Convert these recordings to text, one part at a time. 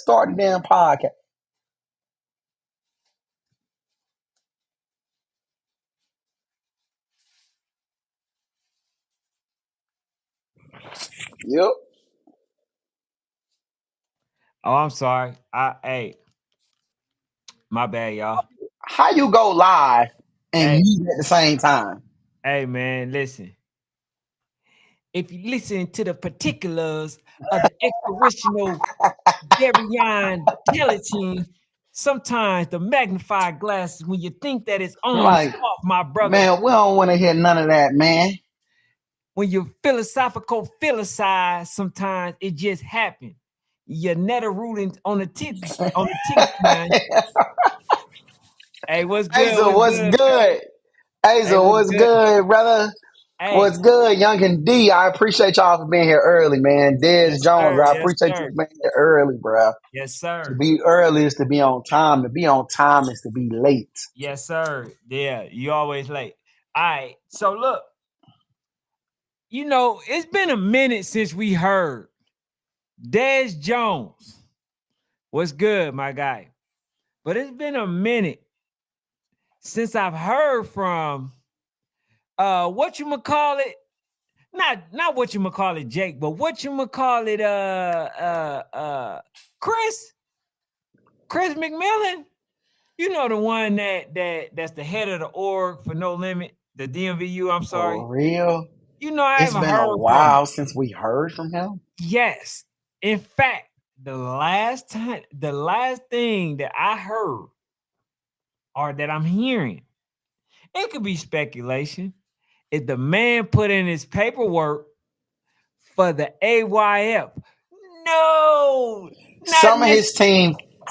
start the damn podcast. Yep. Oh, I'm sorry. Hey, my bad, y'all. How you go live and Hey, mute at the same time? hey, man, listen. If you listen to the particulars of the explorational gelatin, sometimes the magnified glasses, when you think that it's on, it's Like, off, my brother. man, we don't want to hear none of that, man. When you philosophical philosophize, sometimes it just happens. You're netter rooting on the tip man. Hey, what's good? Hazel, What's what's good, Kevin? good? Hey, Hazel, what's what's good? good, brother? Hey, What's good, Young and D? I appreciate y'all for being here early, man. Des yes, Jones, sir. I Yes, appreciate you sir. for being here early, bro. Yes, To sir. be early is to be on time. To be on time is to be late. Yes, sir. Yeah, you always late. All right. So look, it's been a minute since we heard Des Jones. What's good, my guy? But it's been a minute since I've heard from what you call it? Not what you call it, Jake, but what you call it, Chris McMillan. You know the one that's the head of the org for No Limit, the DMVU. I'm sorry. For real? I It's haven't been a heard from him. while since we heard from him. Yes. In fact, the last thing that I heard or that I'm hearing, it could be speculation. If the man put in his paperwork for the AYF, no, not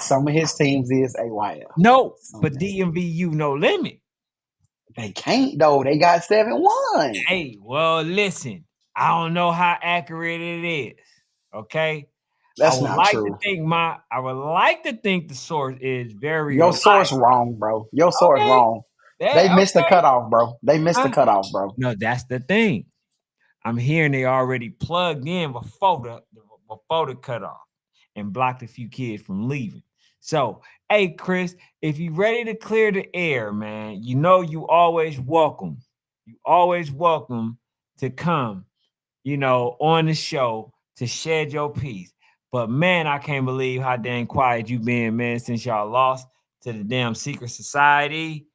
Some of his teams is AYF. no, Some but of his DMVU No Limit. They can't though. They got 7-1. Hey, well, listen, I don't know how accurate it is. Okay. That's not true. I would like to think the source is very Your source reliable. wrong, bro. Your source Okay. wrong. They Yeah, missed the okay. cutoff, bro. They missed the cutoff, bro. No, that's the thing. I'm hearing they already plugged in before the cutoff and blocked a few kids from leaving. So, hey, Chris, if you ready to clear the air, man, you always welcome. You always welcome to come, on the show to shed your piece. But man, I can't believe how damn quiet you been, man, since y'all lost to the damn secret society.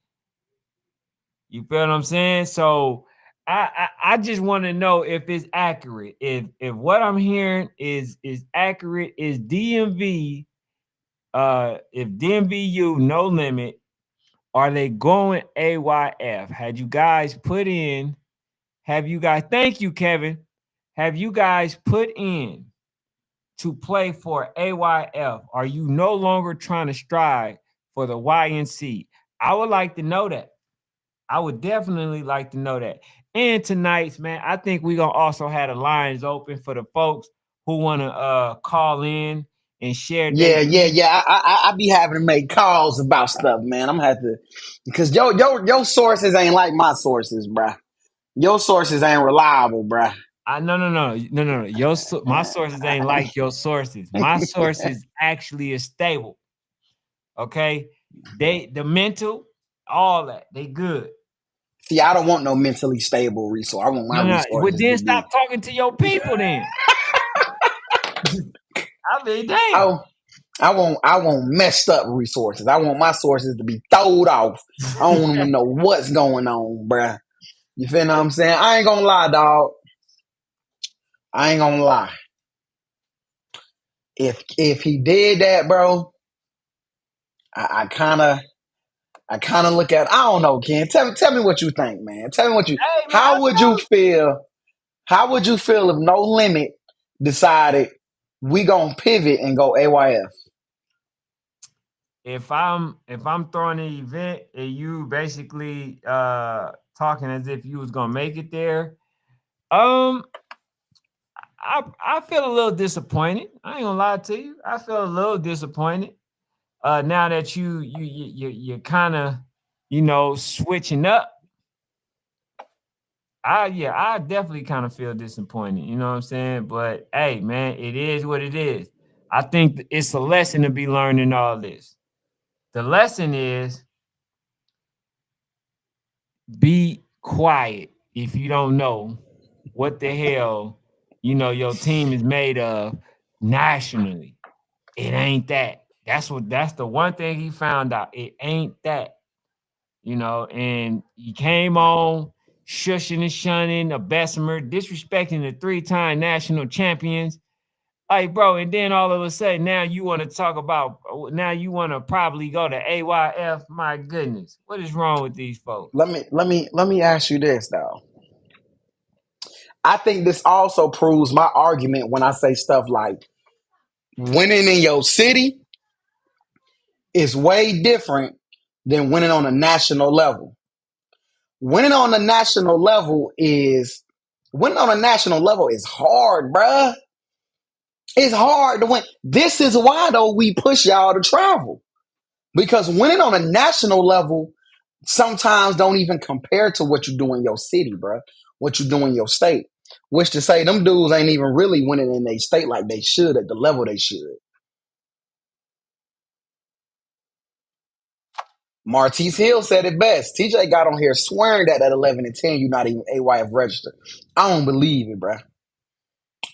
You feel what I'm saying? So I just want to know if it's accurate. If what I'm hearing is accurate, is DMV if DMVU No Limit, are they going AYF? Thank you, Kevin. Have you guys put in to play for AYF? Are you no longer trying to strive for the YNC? I would like to know that. I would definitely like to know that. And tonight's, man, I think we're gonna also have the lines open for the folks who want to call in and share their Yeah. I be having to make calls about stuff, man. I'm gonna have to because your sources ain't like my sources, bruh. Your sources ain't reliable, bruh. No. My sources ain't like your sources. My sources actually is stable. Okay, the mental, all that they good. See, I don't want no mentally stable resource. I want my No. Well, resources then to be. stop talking to your people. Then I mean, damn. I, I want messed up resources. I want my sources to be throwed off. I don't want to know what's going on, bruh. You feel what I'm saying? I ain't gonna lie, dog. I ain't gonna lie. If he did that, bro, I kind of look at. I don't know, Ken. Tell me what you think, man. Tell me what you. Hey man, How would you feel? How would you feel if No Limit decided we gonna pivot and go AYF? if I'm throwing an event and you basically talking as if you was gonna make it there, I feel a little disappointed. I ain't gonna lie to you. I feel a little disappointed. Now that you're kind of switching up. I definitely kind of feel disappointed. You know what I'm saying? But hey, man, it is what it is. I think it's a lesson to be learned in all this. The lesson is be quiet if you don't know what the hell your team is made of nationally. It ain't that. That's the one thing he found out. It ain't that. And he came on shushing and shunning a Bessemer, disrespecting the 3-time national champions. Like, bro, and then all of a sudden, now you want to talk about, now you want to probably go to AYF. My goodness, what is wrong with these folks? Let me ask you this though. I think this also proves my argument when I say stuff like winning in your city is way different than winning on a national level. Winning on a national level is hard, bruh. It's hard to win. This is why though we push y'all to travel. Because winning on a national level sometimes don't even compare to what you do in your city, bruh. What you do in your state. Which to say them dudes ain't even really winning in their state like they should at the level they should. Martise Hill said it best. TJ got on here swearing that at 11 and 10 you're not even AYF registered. I don't believe it, bruh.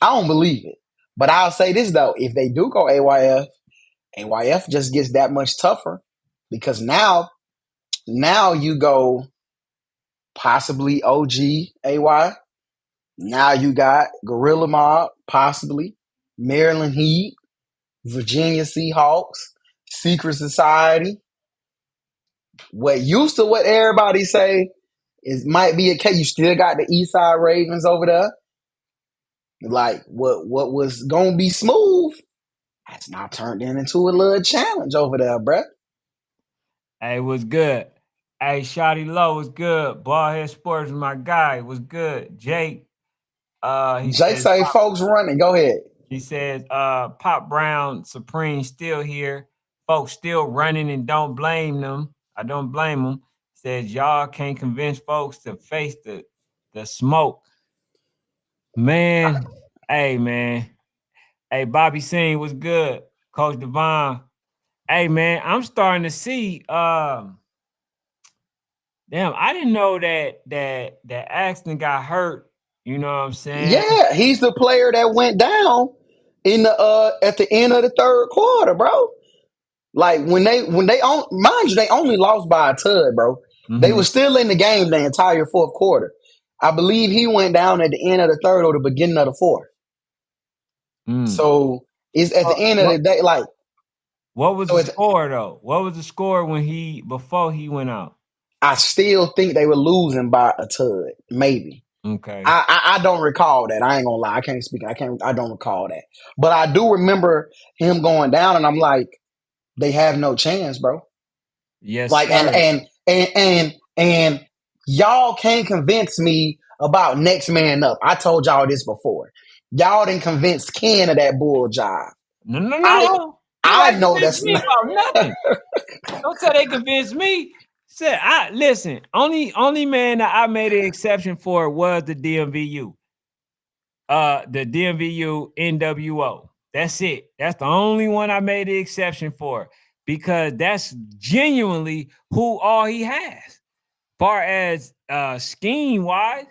I don't believe it. But I'll say this though, if they do go AYF just gets that much tougher because now you go possibly OG AY. Now you got Gorilla Mob, possibly Maryland Heat, Virginia Seahawks, Secret Society. What everybody say is might be a case. You still got the Eastside Ravens over there. Like what was gonna be smooth, that's now turned into a little challenge over there, bruh. Hey, what's good? Hey, Shotty Low was good. Ballhead Sports, my guy, was good. Jake, he Jay says, say folks running. Go ahead. Pop Brown Supreme still here. Folks still running and don't blame them. I don't blame them. Says y'all can't convince folks to face the smoke. Man, hey man. Hey, Bobby Singh was good. Coach Devon. Hey man, I'm starting to see damn, I didn't know that Axton got hurt. You know what I'm saying? Yeah, he's the player that went down in the at the end of the third quarter, bro. Like when they mind you, they only lost by a tud, bro. They Mm-hmm. were still in the game the entire fourth quarter. I believe he went down at the end of the third or the beginning of the fourth. Mm. So it's at the end of the day, like What was so. the score though? What was the score before he went out? I still think they were losing by a tud, maybe. Okay. I don't recall that. I ain't gonna lie. I can't speak. I don't recall that. But I do remember him going down, and I'm like, they have no chance, bro. Yes, Like, sir. and y'all can't convince me about next man up. I told y'all this before. Y'all didn't convince Ken of that bull job. No, no, no, I no. You I ain't know convinced that's me not. about nothing. Don't say they convinced me. Said I listen. Only man that I made an exception for was the DMVU. The DMVU NWO. That's it. That's the only one I made the exception for because that's genuinely who all he has. Far as scheme wise,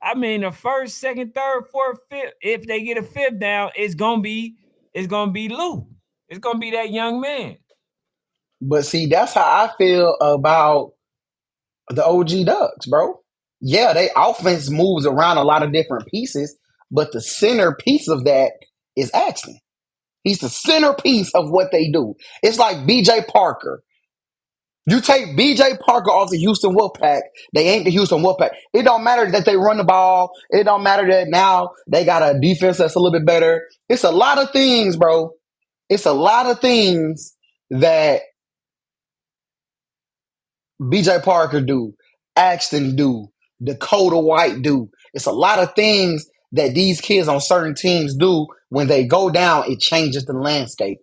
I mean the first, second, third, fourth, fifth. If they get a fifth down, it's gonna be Lou. It's gonna be that young man. But see, that's how I feel about the OG Ducks, bro. Yeah, they offense moves around a lot of different pieces, but the centerpiece of that is Axton. He's the centerpiece of what they do. It's like BJ Parker. You take BJ Parker off the Houston Wolfpack, they ain't the Houston Wolfpack. It don't matter that they run the ball. It don't matter that now they got a defense that's a little bit better. It's a lot of things, bro. It's a lot of things that BJ Parker do, Axton do, Dakota White do. It's a lot of things that these kids on certain teams do. When they go down, it changes the landscape.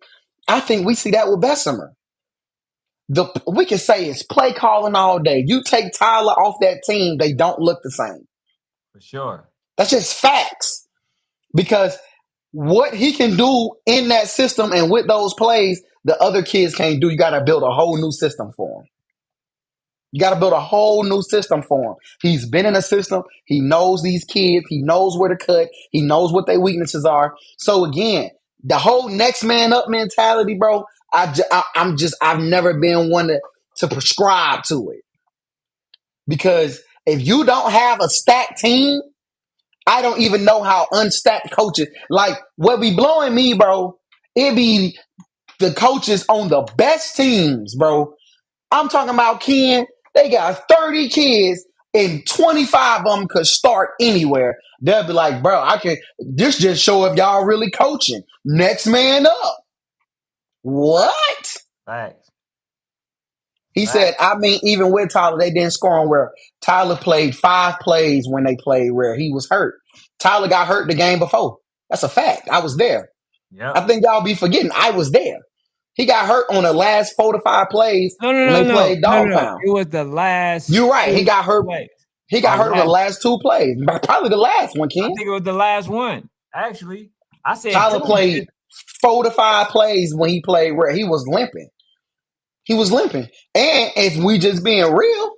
I think we see that with Bessemer. We can say it's play calling all day. You take Tyler off that team, they don't look the same. For sure. That's just facts. Because what he can do in that system and with those plays, the other kids can't do. You got to build a whole new system for him. You got to build a whole new system for him. He's been in a system. He knows these kids. He knows where to cut. He knows what their weaknesses are. So again, the whole next man up mentality, bro. I've never been one to prescribe to it, because if you don't have a stacked team, I don't even know how unstacked coaches, like what be blowing me, bro. It be the coaches on the best teams, bro. I'm talking about Ken. They got 30 kids and 25 of them could start anywhere. They'll be like, bro, I can. This just show if y'all really coaching. Next man up. What? Facts. He said, I mean, even with Tyler, they didn't score on where Tyler played 5 plays when they played where he was hurt. Tyler got hurt the game before. That's a fact. I was there. Yep. I think y'all be forgetting. I was there. He got hurt on the last 4 to 5 plays when they played Dog Pound. It was the last. You're right. He got hurt. Plays. He got hurt on the last 2 plays. Probably the last one, Ken. I think it was the last one. Actually, I said Tyler played 4 to 5 plays when he played where he was limping. He was limping. And if we just being real,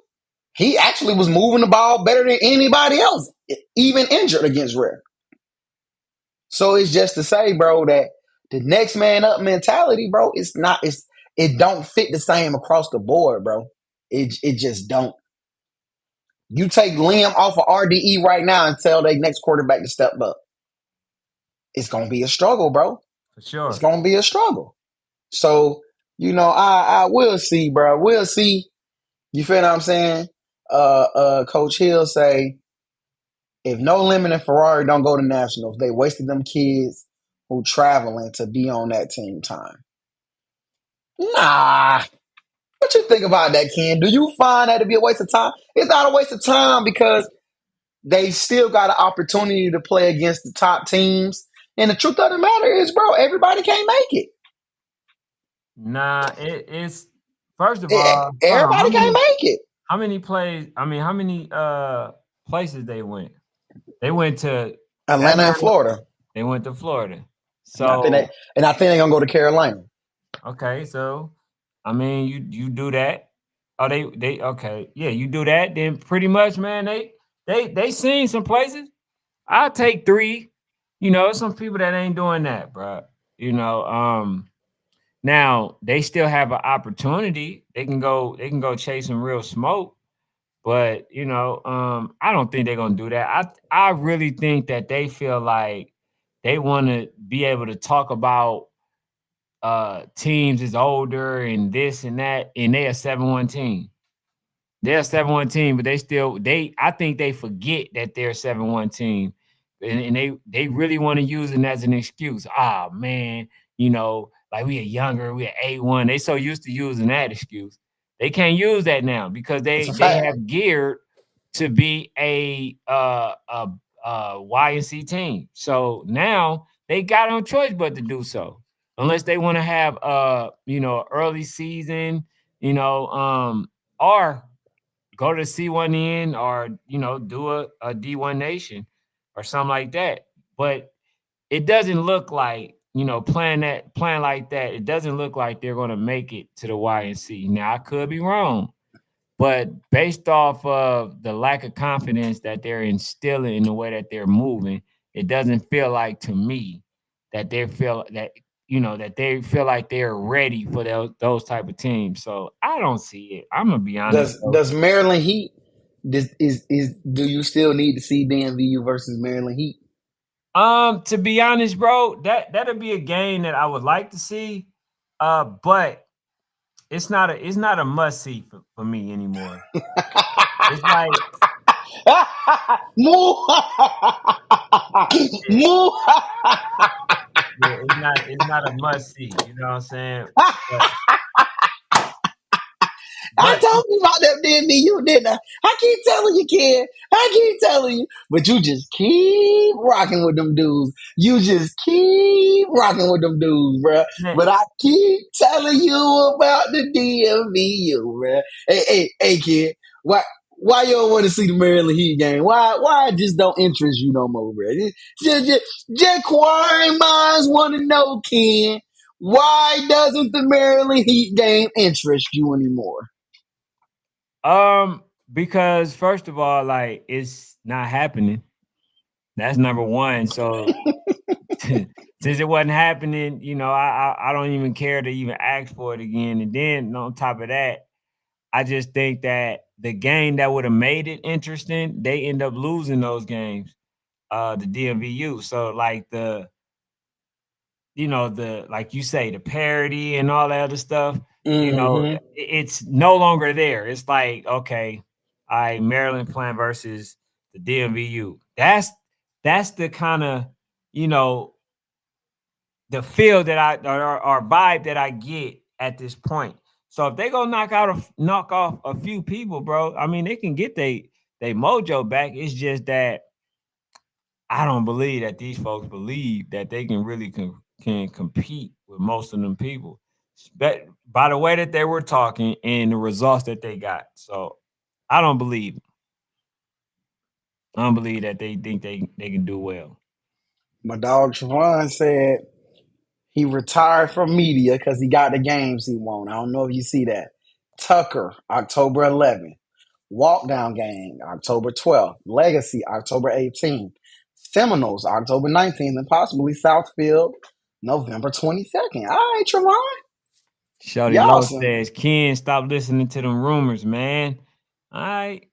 he actually was moving the ball better than anybody else, even injured against Rare. So it's just to say, bro, that the next man up mentality, bro, it don't fit the same across the board, bro. It just don't. You take Liam off of RDE right now and tell their next quarterback to step up. It's gonna be a struggle, bro. For sure. It's gonna be a struggle. So, I will see, bro. We'll see. You feel what I'm saying? Coach Hill say, if No Limit and Ferrari don't go to nationals, they wasted them kids who traveling to be on that team time. Nah. What you think about that, Ken? Do you find that to be a waste of time? It's not a waste of time because they still got an opportunity to play against the top teams. And the truth of the matter is, bro, everybody can't make it. Nah, it's first of all, everybody can't make it. How many plays? I mean, how many places they went? They went to Atlanta and Florida. They went to Florida. So I think they're gonna go to Carolina. Okay, so I mean, you do that. Oh, they okay? Yeah, you do that. Then pretty much, man, they seen some places. I'll take 3. Some people that ain't doing that, bro. Now they still have an opportunity. They can go chase some real smoke. But I don't think they're gonna do that. I really think that they feel like they want to be able to talk about teams is older and this and that, and they're a 7-1 team. They're a 7-1 team, but I think they forget that they're a 7-1 team. And they really want to use it as an excuse. Ah, man, like we are younger, we are 8-1. They so used to using that excuse. They can't use that now because they have geared to be a Y&C team. So now they got no choice but to do so. Unless they want to have early season, or go to C1N or do a D1 Nation or something like that. But it doesn't look like playing like that. It doesn't look like they're going to make it to the Y&C. Now I could be wrong, but based off of the lack of confidence that they're instilling in the way that they're moving, it doesn't feel like to me that they feel like they're ready for those type of teams. So I don't see it. I'm gonna be honest. Does Maryland Heat? Do you still need to see DMVU versus Maryland Heat? To be honest, bro, that'll be a game that I would like to see. But it's not a must see for me anymore. It's like yeah, it's not a must see. You know what I'm saying? I told you about that DMVU, didn't I? I keep telling you, kid. I keep telling you. But you just keep rocking with them dudes. You just keep rocking with them dudes, bro. But I keep telling you about the DMVU, bro. Hey, kid. Why you don't want to see the Maryland Heat game? Why it just don't interest you no more, bro? Just inquiring minds want to know, Ken. Why doesn't the Maryland Heat game interest you anymore? Because first of all, like it's not happening. That's number one. So since it wasn't happening, I don't even care to even ask for it again. And then on top of that, I just think that the game that would have made it interesting, they end up losing those games. The DMVU. So like the like you say, the parody and all that other stuff, Mm-hmm. it's no longer there. It's like, okay, Maryland playing versus the DMVU. That's the kind of, you know, the feel that or vibe that I get at this point. So if they go knock off a few people, bro, I mean they can get they mojo back. It's just that I don't believe that these folks believe that they can really can compete with most of them people. By the way that they were talking and the results that they got. So I don't believe. I don't believe that they think they can do well. My dog Trevon said he retired from media because he got the games he won. I don't know if you see that. Tucker, October 11th. Walk down game, October 12th. Legacy, October 18th. Seminoles, October 19th. And possibly Southfield, November 22nd. All right, Trevon. Shorty Y'all Low some. says, Ken, stop listening to them rumors, man. All right.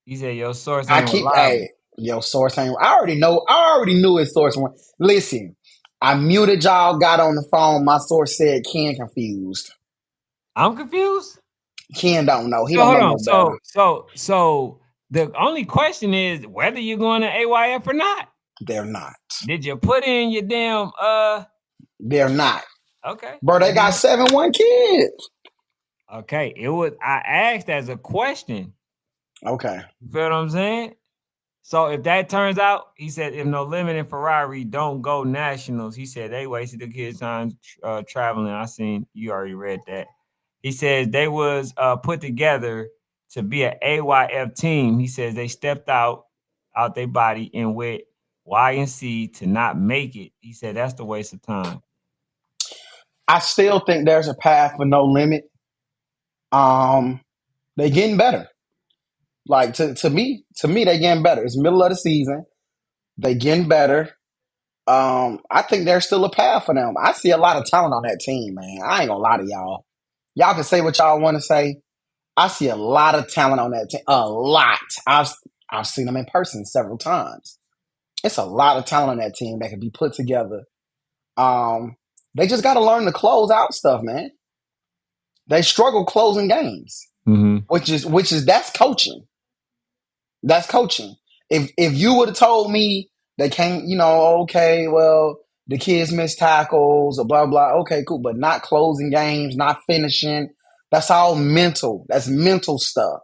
He said your source I ain't keep, reliable. hey, yo, source ain't. I already knew his source. Listen, I muted y'all, got on the phone. My source said Ken confused. I'm confused. Ken don't know. He So don't hold know on. no better. So the only question is whether you're going to AYF or not. They're not. Did you put in your damn They're not. okay. Bro, they got 7-1 kids. Okay. I asked as a question. Okay. You feel what I'm saying? So if that turns out, he said, if No Limit and Ferrari don't go nationals, he said they wasted the kids' time traveling. I seen you already read that. He says they was put together to be an AYF team. He says they stepped out their body and went Y and C to not make it. He said that's the waste of time. I still think there's a path for No Limit. They getting better. Like to me, they getting better. It's middle of the season. They getting better. I think there's still a path for them. I see a lot of talent on that team, man. I ain't gonna lie to y'all. Y'all can say what y'all want to say. I see a lot of talent on that team. A lot. I've seen them in person several times. It's a lot of talent on that team that can be put together. Um, they just got to learn to close out stuff, man. They struggle closing games, Mm-hmm. which is that's coaching. That's coaching. If you would have told me they can't, okay, well, the kids miss tackles or blah blah, okay, cool, but not closing games, not finishing, that's all mental. That's mental stuff.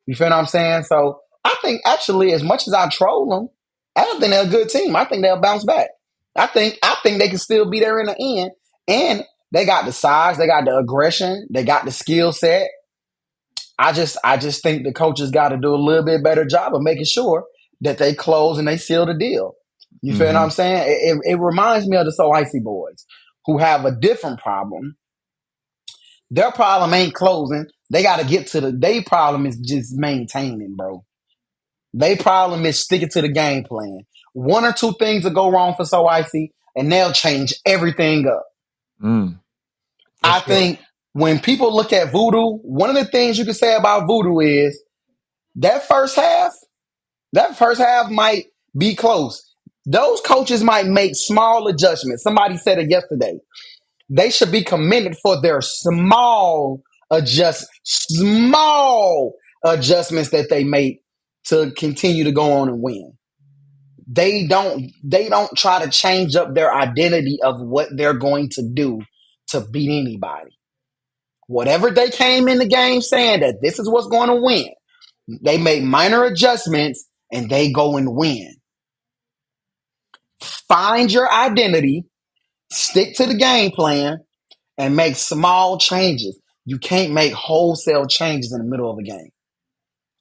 You feel what I'm saying? So I think actually, as much as I troll them, I don't think they're a good team. I think they'll bounce back. I think they can still be there in the end. And they got the size, they got the aggression, they got the skill set. I just think the coaches got to do a little bit better job of making sure that they close and they seal the deal. You feel what Mm-hmm. I'm saying? It reminds me of the So Icy boys who have a different problem. Their problem ain't closing. They got to get to their problem is just maintaining, bro. Their problem is sticking to the game plan. One or two things will go wrong for So Icy, and they'll change everything up. For I sure. think when people look at Voodoo, one of the things you can say about Voodoo is that first half, that first half might be close. Those coaches might make small adjustments. Somebody said it yesterday. They should be commended for their small adjustments that they make to continue to go on and win. They don't try to change up their identity of what they're going to do to beat anybody. Whatever they came in the game saying that this is what's going to win, they make minor adjustments and they go and win. Find your identity, stick to the game plan, and make small changes. You can't make wholesale changes in the middle of a game.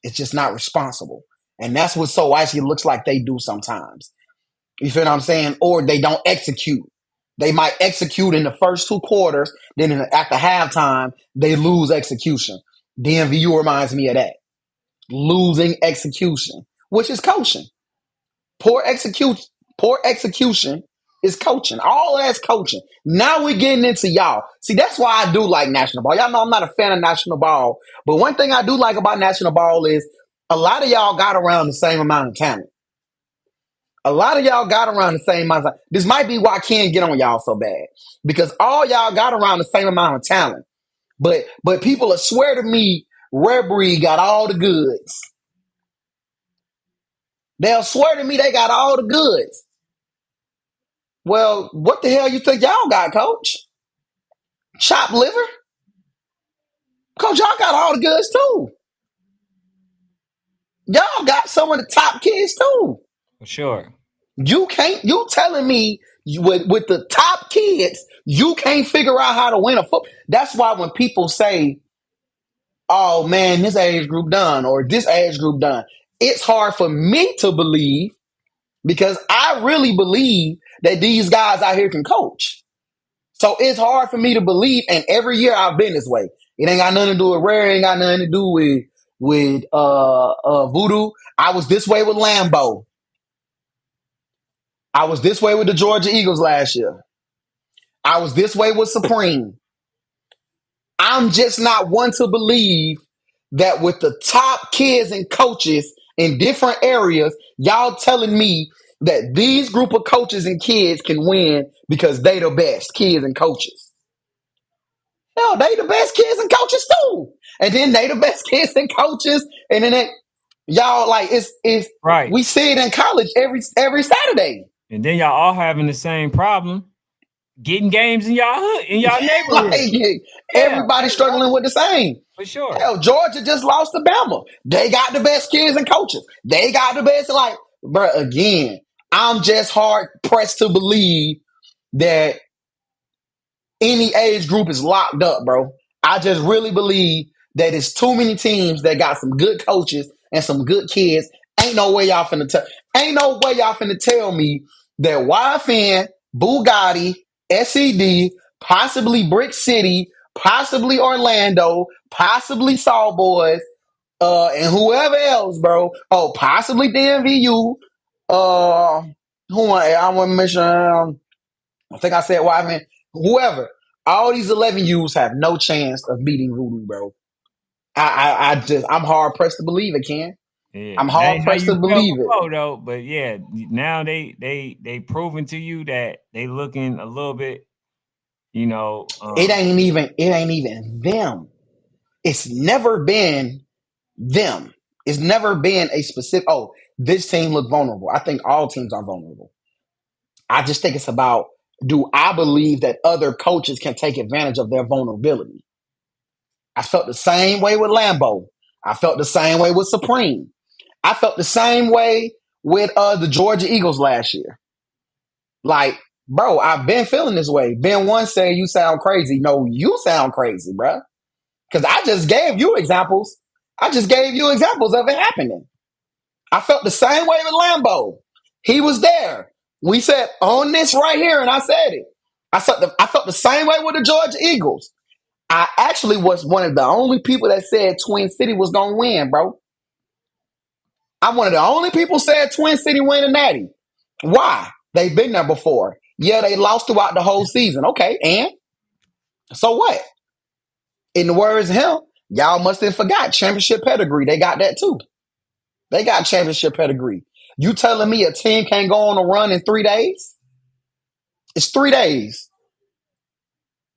It's just not responsible. And that's what so actually looks like they do sometimes. You feel what I'm saying? Or they don't execute. They might execute in the first 2 quarters, then after halftime, they lose execution. DMVU reminds me of that. Losing execution, which is coaching. Poor execution is coaching. All of that's coaching. Now we're getting into y'all. See, that's why I do like national ball. Y'all know I'm not a fan of national ball, but one thing I do like about national ball is a lot of y'all got around the same amount of talent. A lot of y'all got around the same amount of talent. This might be why I can't get on y'all so bad, because all y'all got around the same amount of talent. But people will swear to me, RAREBREED got all the goods. They'll swear to me they got all the goods. Well, what the hell you think y'all got, coach? Chopped liver? Coach, y'all got all the goods too. Y'all got some of the top kids too. For sure. You telling me with the top kids, you can't figure out how to win a football. That's why when people say, oh man, this age group done or this age group done, it's hard for me to believe, because I really believe that these guys out here can coach. So it's hard for me to believe, and every year I've been this way. It ain't got nothing to do with Rare, it ain't got nothing to do with Voodoo. I was this way with Lambeau. I was this way with the Georgia Eagles last year. I was this way with Supreme. I'm just not one to believe that with the top kids and coaches in different areas, y'all telling me that these group of coaches and kids can win because they the best kids and coaches. Hell, they the best kids and coaches too. And then they the best kids and coaches. And then y'all, like, it's right. We see it in college every Saturday. And then y'all all having the same problem. Getting games in y'all hood, in y'all neighborhood. Like, everybody's struggling with the same. For sure. Hell, Georgia just lost to Bama. They got the best kids and coaches. They got the best, like, bro, again, I'm just hard pressed to believe that any age group is locked up, bro. I just really believe that it's too many teams that got some good coaches and some good kids. Ain't no way y'all finna tell me that YFN, Bugatti, SED, possibly Brick City, possibly Orlando, possibly Saw Boys, and whoever else, bro. Oh, possibly DMVU. I want to mention. I think I said YFN. Whoever. All these 11 U's have no chance of beating Voodoo, bro. I'm hard pressed to believe it, Ken. Yeah. I'm hard pressed to believe it, though. But yeah, now they proven to you that they looking a little bit, you know. It ain't even them. It's never been them. It's never been a specific. Oh, this team look vulnerable. I think all teams are vulnerable. I just think it's about, do I believe that other coaches can take advantage of their vulnerability? I felt the same way with Lambeau. I felt the same way with Supreme. I felt the same way with the Georgia Eagles last year. Like, bro, I've been feeling this way. Ben One said you sound crazy. No, you sound crazy, bro. Because I just gave you examples. I just gave you examples of it happening. I felt the same way with Lambeau. He was there. We said on this right here, and I said it. I felt the same way with the Georgia Eagles. I actually was one of the only people that said Twin City was going to win, bro. I'm one of the only people said Twin City win a natty. Why? They've been there before. Yeah, they lost throughout the whole season. Okay, and so what? In the words of him, y'all must have forgot championship pedigree. They got that too. They got championship pedigree. You telling me a team can't go on a run in 3 days? It's 3 days.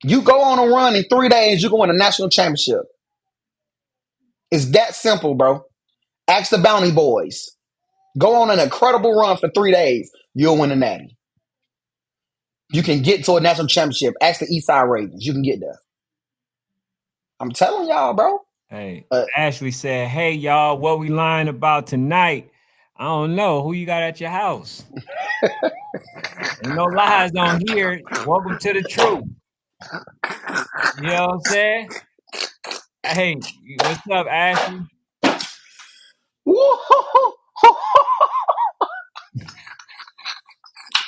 You go on a run in 3 days, you go win a national championship. It's that simple, bro. Ask the Bounty Boys. Go on an incredible run for 3 days, you'll win a natty. You can get to a national championship. Ask the Eastside Ravens. You can get there. I'm telling y'all, bro. Hey, Ashley said, hey, y'all, what we lying about tonight? I don't know. Who you got at your house? Ain't no lies on here. Welcome to the truth. You know what I'm saying? Hey, what's up, Ashley? Hey,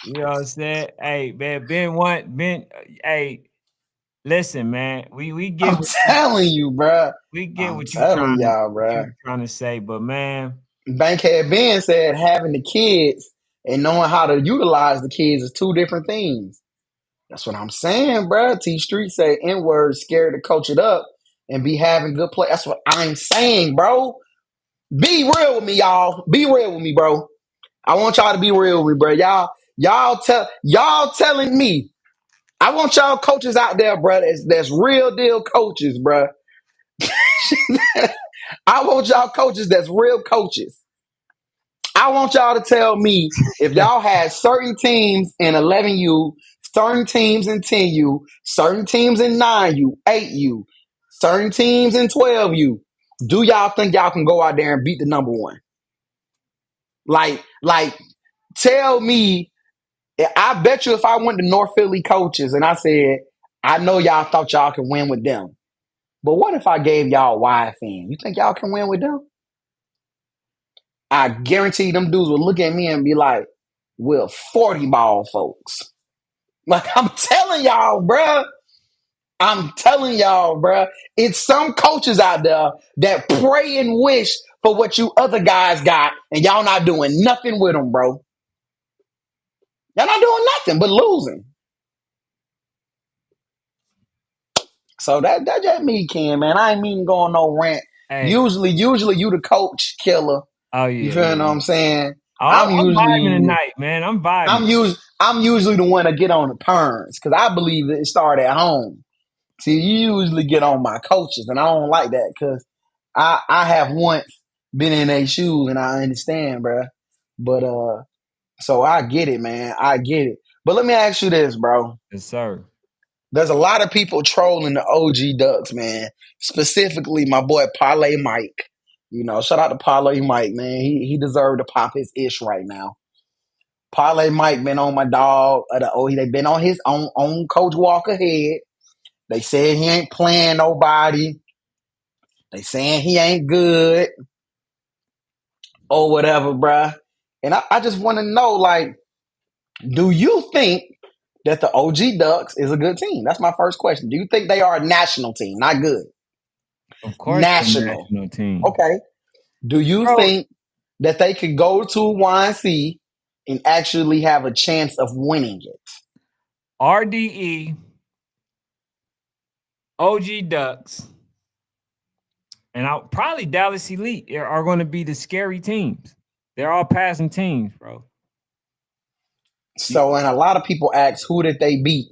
You know what I'm saying? Hey, man, hey, listen, man. We get I'm telling you, bruh. I'm what you telling y'all, bruh. trying to say, but man, Bankhead Ben said having the kids and knowing how to utilize the kids is two different things. That's what I'm saying, bruh. T Street say N-word scared to coach it up and be having good play. That's what I'm saying, bro. Be real with me, y'all. Be real with me, bro. I want y'all to be real with me, bro. Y'all telling me. I want y'all coaches out there, bro. That's real deal coaches, bro. I want y'all coaches that's real coaches. I want y'all to tell me if y'all had certain teams in 11U, certain teams in 10U, certain teams in 9U, 8U, certain teams in 12U. Do y'all think y'all can go out there and beat the number one? Like, tell me. I bet you if I went to North Philly coaches and I said, I know y'all thought y'all could win with them. But what if I gave y'all YFN? You think y'all can win with them? I guarantee them dudes will look at me and be like, we're 40 ball folks. Like, I'm telling y'all, bruh. I'm telling y'all, bruh. It's some coaches out there that pray and wish for what you other guys got, and y'all not doing nothing with them, bro. Y'all not doing nothing but losing. So that just me, Ken, man. I ain't mean going no rant. hey, Usually you the coach killer. oh You yeah, feel what yeah. I'm saying? Oh, I'm I'm vibing usually tonight, man. I'm vibing. I'm usually the one to get on the perms because I believe that it started at home. See, you usually get on my coaches, and I don't like that because I have once been in their shoes and I understand, bro. But so I get it, man. I get it. But let me ask you this, bro. Yes, sir. There's a lot of people trolling the OG Ducks, man. Specifically, my boy Parlay Mike. You know, shout out to Parlay Mike, man. He deserved to pop his ish right now. Parlay Mike been on my dog. They been on his own Coach Walker head. They said he ain't playing nobody. They saying he ain't good or whatever, bruh. And I just want to know, like, do you think that the OG Ducks is a good team? That's my first question. Do you think they are a national team? Not good. Of course, the National. national team, Okay. Do you bro. think that they could go to YNC and actually have a chance of winning it? RDE, OG Ducks, and I'll probably Dallas Elite are going to be the scary teams. They're all passing teams, bro. So, and a lot of people ask, who did they beat?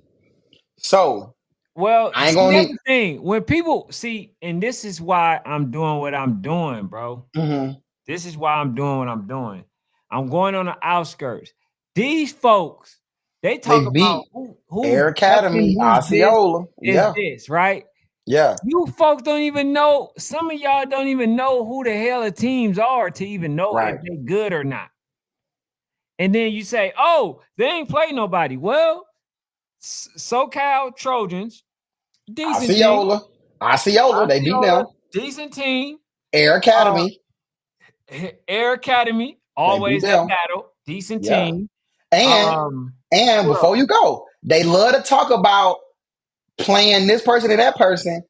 So, Well, I ain't see, gonna that's need. the thing. When people see, and this is why I'm doing what I'm doing, bro. Mm-hmm. This is why I'm doing what I'm doing. I'm going on the outskirts. These folks, they talk They about beat who's Air ducking, Academy, who's this, Osceola. is Yeah, this, right? yeah, You folks don't even know. Some of y'all don't even know who the hell the teams are to even know if right. they good or not. And then you say, "Oh, they ain't play nobody." Well, SoCal Trojans, decent team. Osceola, they beat Osceola, them. decent team. Air Uh, Academy, Air Academy, they beat always that them. battle. Decent Yeah. team. And Um, and who else? before you go, they love to talk about playing this person and that person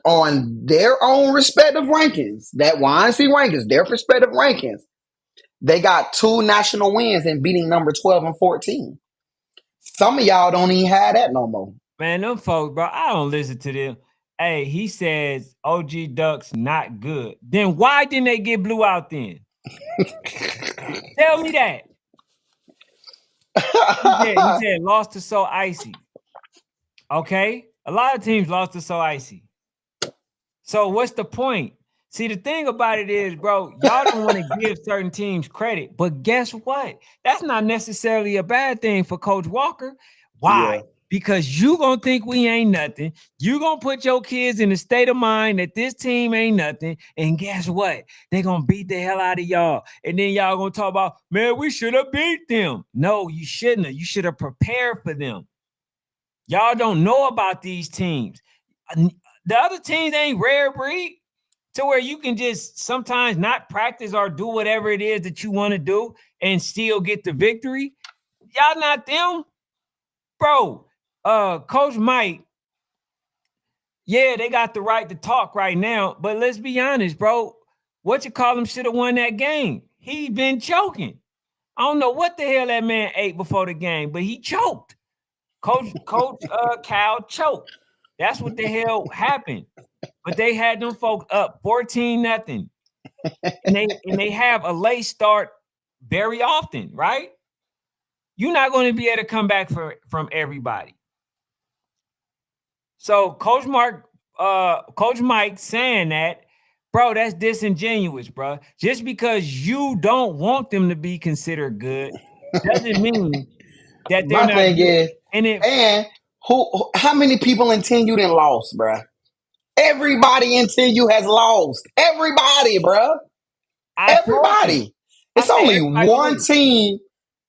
on their own respective rankings. That YNC rankings, their respective rankings. They got 2 national wins and beating number 12 and 14. Some of y'all don't even have that no more. Man, them folks, bro, I don't listen to them. Hey, he says OG Ducks not good. Then why didn't they get blew out then? Tell me that. He said lost to So Icy. Okay. A lot of teams lost to So Icy. So what's the point? See, the thing about it is, bro, y'all don't want to give certain teams credit, but guess what? That's not necessarily a bad thing for Coach Walker. Why? Yeah. Because you gonna think we ain't nothing. You gonna put your kids in a state of mind that this team ain't nothing. And guess what? They gonna beat the hell out of y'all. And then y'all gonna talk about, man, we should have beat them. No, you shouldn't have. You should have prepared for them. Y'all don't know about these teams. The other teams ain't rare breed. to where you can just sometimes not practice or do whatever it is that you want to do and still get the victory. Y'all not them, bro. Coach Mike, yeah, they got the right to talk right now, but let's be honest, bro. What you call him should have won that game. He been choking. I don't know what the hell that man ate before the game, but he choked. Coach Cal choked. That's what the hell happened. But they had them folks up 14-0. And they have a late start very often, right? You're not going to be able to come back from everybody. So Coach Mike saying that, bro, that's disingenuous, bro. Just because you don't want them to be considered good doesn't mean that they're My not thing good. is, and how many people in 10U done lost, bruh? Everybody in 10U has lost. Everybody, bruh. Everybody. It's only one team.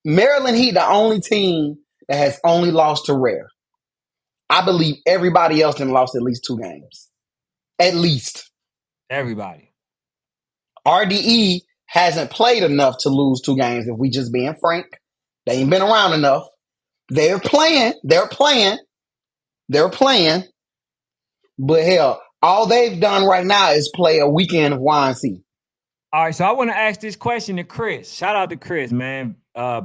Maryland Heat, the only team that has only lost to Rare. I believe everybody else done lost at least 2 games. At least. Everybody. RDE hasn't played enough to lose 2 games, if we just being frank. They ain't been around enough. They're playing. But hell, all they've done right now is play a weekend of YNC. All right, so I want to ask this question to Chris. Shout out to Chris, man.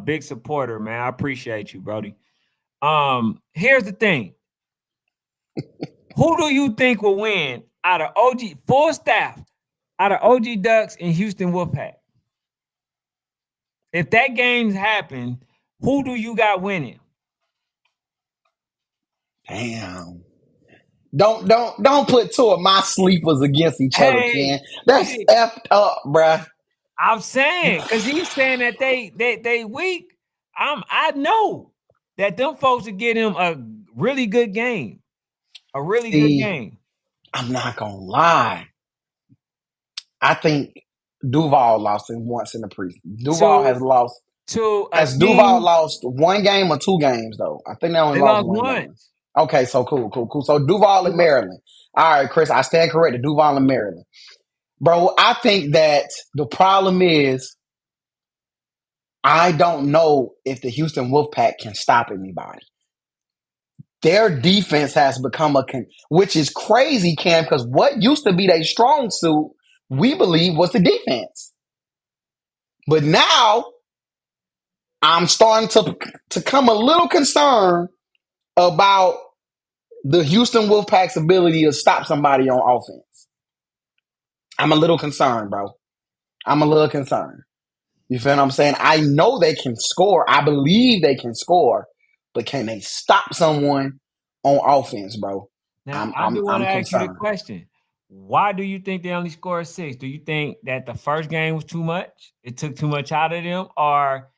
Big supporter, man. I appreciate you, Brody. Here's the thing. Who do you think will win out of OG full staff, out of OG Ducks and Houston Wolfpack? If that game's happened, who do you got winning? Damn. Don't put 2 of my sleepers against each other, Ken. That's effed up, bruh. I'm saying, because he's saying that they weak. I know that them folks will get him a really good game. A really good game. I'm not gonna lie. I think Duval lost once in the preseason. Duval has lost. Has Duval lost 1 game or 2 games though? I think they only lost 1 game. Okay, so cool. So Duval and Maryland. All right, Chris, I stand corrected. Duval and Maryland. Bro, I think that the problem is I don't know if the Houston Wolfpack can stop anybody. Their defense has become which is crazy, Cam, because what used to be their strong suit, we believe, was the defense. But now I'm starting to come a little concerned about the Houston Wolfpack's ability to stop somebody on offense. I'm a little concerned, bro. I'm a little concerned. You feel what I'm saying? I know they can score. I believe they can score. But can they stop someone on offense, bro? Now, I do want to ask you the question. Why do you think they only scored 6? Do you think that the first game was too much? It took too much out of them? Or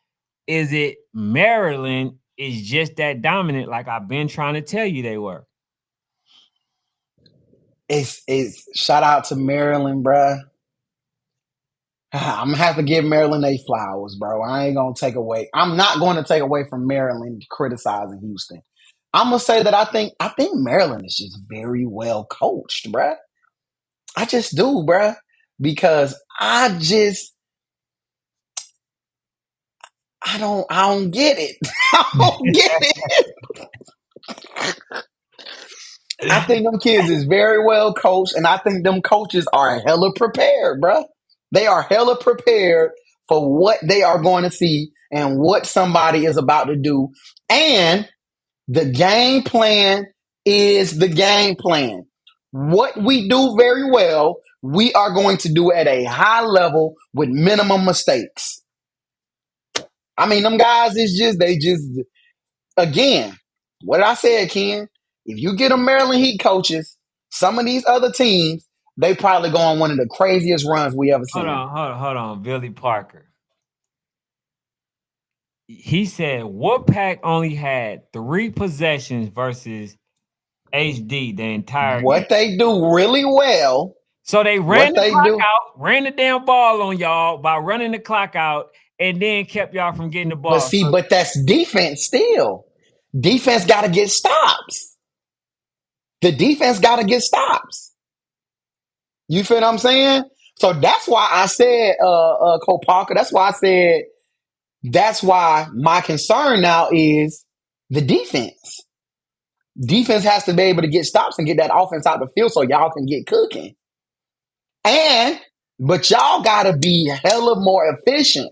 is it Maryland is just that dominant like I've been trying to tell you they were? It's shout out to Maryland, bruh. I'm going to have to give Maryland their flowers, bro. I ain't going to take away. I'm not going to take away from Maryland criticizing Houston. I'm going to say that I think Maryland is just very well coached, bruh. I just do, bruh. Because I don't get it. I don't get it. I think them kids is very well coached, and I think them coaches are hella prepared, bruh. They are hella prepared for what they are going to see and what somebody is about to do. And the game plan is the game plan. What we do very well, we are going to do at a high level with minimum mistakes. I mean, them guys again, what did I say, Ken? If you get them Maryland Heat coaches, some of these other teams, they probably go on one of the craziest runs we ever seen. Hold on. Billy Parker. He said Wolfpack only had 3 possessions versus HD the entire game. What they do really well. So they ran the clock out, ran the damn ball on y'all by running the clock out, and then kept y'all from getting the ball. But see, but that's defense still. Defense got to get stops. The defense got to get stops. You feel what I'm saying? So that's why I said, Cole Parker. That's why I said that's why my concern now is the defense. Defense has to be able to get stops and get that offense out the field so y'all can get cooking. But y'all gotta be hella more efficient.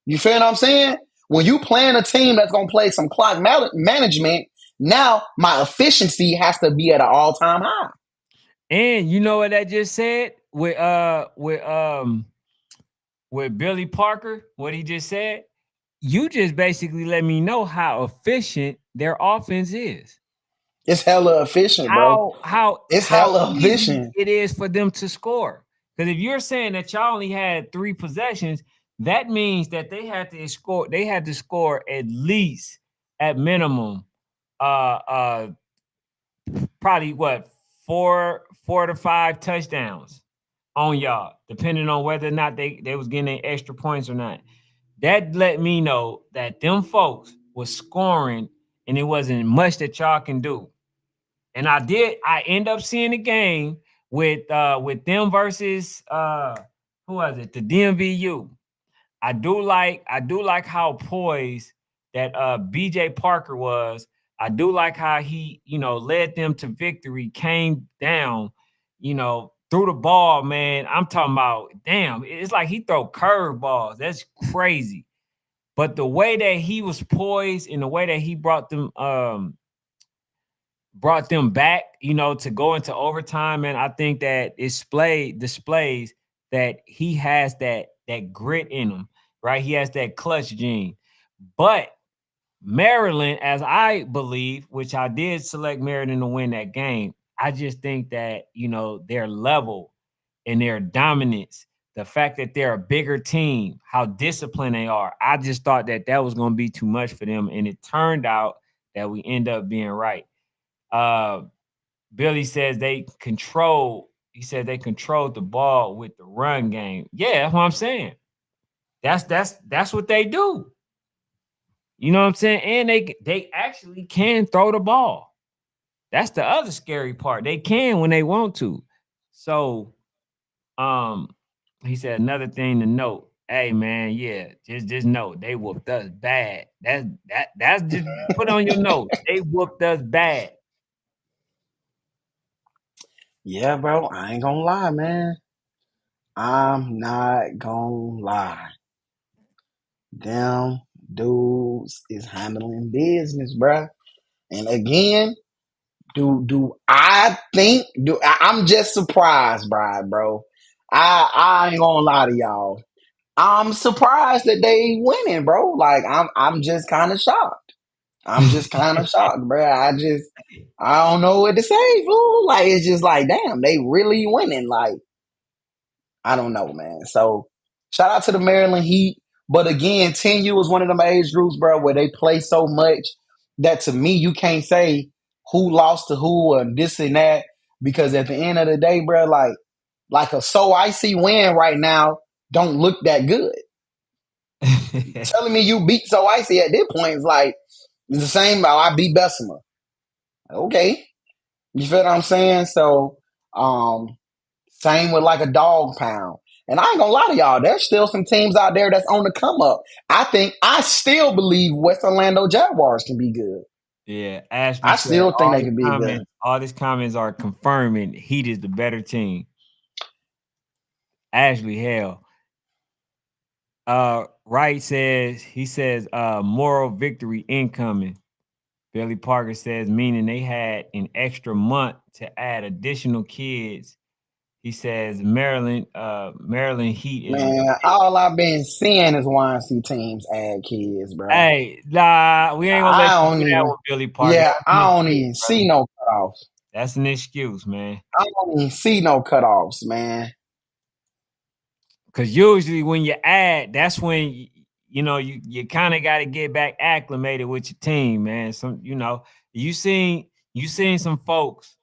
You feel what I'm saying? When you playing a team that's gonna play some clock management, now my efficiency has to be at an all-time high. And you know what I just said with Billy Parker, what he just said? You just basically let me know how efficient their offense is. It's hella efficient, bro. It's How hella easy efficient. it is for them to score. Because if you're saying that y'all only had 3 possessions, that means that they had to score at least at minimum uh probably what 4 to 5 touchdowns on y'all, depending on whether or not they was getting extra points or not. That let me know that them folks was scoring and it wasn't much that y'all can do. And I end up seeing the game with them versus who was it? The DMVU. I do like how poised that BJ Parker was. I do like how he, led them to victory, came down, threw the ball, man. I'm talking about, damn, it's like he throw curve balls. That's crazy. But the way that he was poised and the way that he brought them back, to go into overtime, and I think that displays that he has that grit in him, right? He has that clutch gene. But Maryland, as I believe, which I did select Maryland to win that game, I just think that, their level and their dominance, the fact that they're a bigger team, how disciplined they are, I just thought that that was going to be too much for them. And it turned out that we end up being right. Uh, Billy says he said they controlled the ball with the run game. Yeah, that's what I'm saying. That's what they do. You know what I'm saying? And they actually can throw the ball. That's the other scary part. They can when they want to. So, um, he said another thing to note. Hey man, yeah, just note they whooped us bad. That's just put on your notes. They whooped us bad. Yeah, bro. I ain't gonna lie, man. I'm not gonna lie. Them dudes is handling business, bro. And again, do I think I'm just surprised, bro. I ain't gonna lie to y'all. I'm surprised that they winning, bro. Like I'm just kind of shocked. I'm just kind of shocked, bro. I don't know what to say, fool. Like it's just like, damn, they really winning. Like I don't know, man. So shout out to the Maryland Heat. But again, 10U is one of them age groups, bro, where they play so much that to me, you can't say who lost to who or this and that. Because at the end of the day, bro, like a so icy win right now don't look that good. Telling me you beat so icy at this point is like it's the same. I beat Bessemer. Okay. You feel what I'm saying? So, same with like a dog pound. And I ain't gonna lie to y'all, there's still some teams out there that's on the come up. I still believe West Orlando Jaguars can be good. Yeah, Ashley I said still think they can be good. all these comments are confirming Heat is the better team. Ashley, hell. Wright says moral victory incoming. Billy Parker says meaning they had an extra month to add additional kids. He says Maryland Heat is Man, all I've been seeing is YNC teams add kids, bro. hey, nah, we ain't gonna let I you don't do that even, with Billy Parker. yeah, That's an I don't excuse, even brother. see no cutoffs. That's an excuse, man. I don't even see no cutoffs, man. Because usually when you add, that's when you kind of got to get back acclimated with your team, man. You seen some folks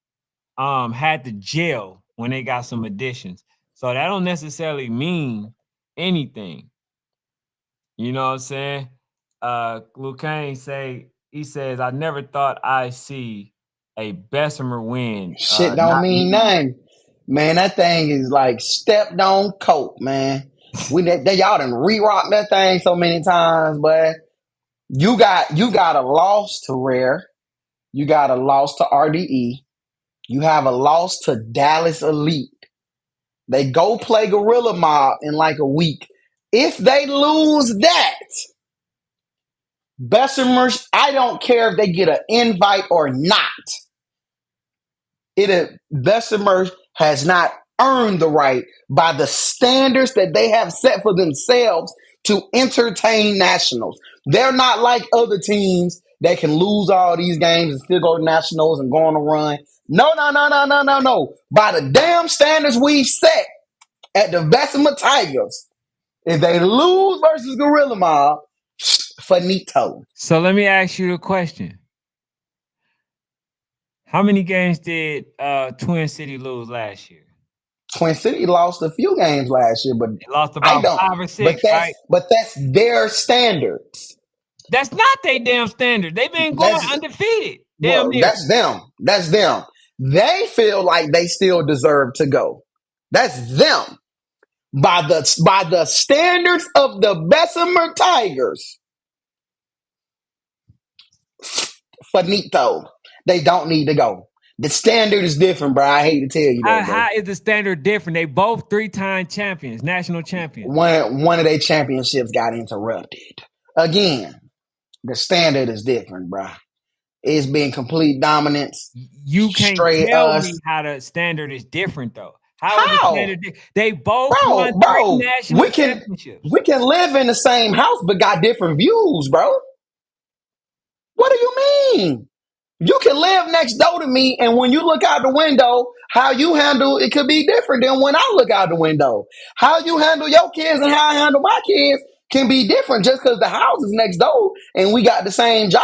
had to jail when they got some additions, so that don't necessarily mean anything. You know what I'm saying? Luke Kane says I never thought I'd see a Bessemer win. Shit don't Not mean me. nothing. Man, that thing is like stepped on coke, man. Y'all done re-rock that thing so many times, but you got a loss to Rare, you got a loss to RDE, you have a loss to Dallas Elite. They go play Gorilla Mob in like a week. If they lose that, Bessemers, I don't care if they get an invite or not. Bessemer has not earned the right by the standards that they have set for themselves to entertain nationals. They're not like other teams that can lose all these games and still go to nationals and go on a run. No, no, no, no, no, no, no. By the damn standards we've set at the Bessemer Tigers, if they lose versus Gorilla Mob, finito. So let me ask you a question. How many games did Twin City lose last year? Twin City lost a few games last year, but They lost I about don't. 5 or 6, right? But that's their standards. That's not their damn standard. They've been going undefeated. Damn near. That's them. That's them. They feel like they still deserve to go. That's them. By the standards of the Bessemer Tigers, finito. They don't need to go. The standard is different, bro. I hate to tell you that. How is the standard different? They both 3-time champions, national champions. One of their championships got interrupted. Again, the standard is different, bro. It's been complete dominance. You can't tell me how the standard is different, though. How? They both won 3 national championships. We can live in the same house, but got different views, bro. What do you mean? You can live next door to me, and when you look out the window, how you handle it could be different than when I look out the window. How you handle your kids and how I handle my kids can be different just because the house is next door and we got the same job.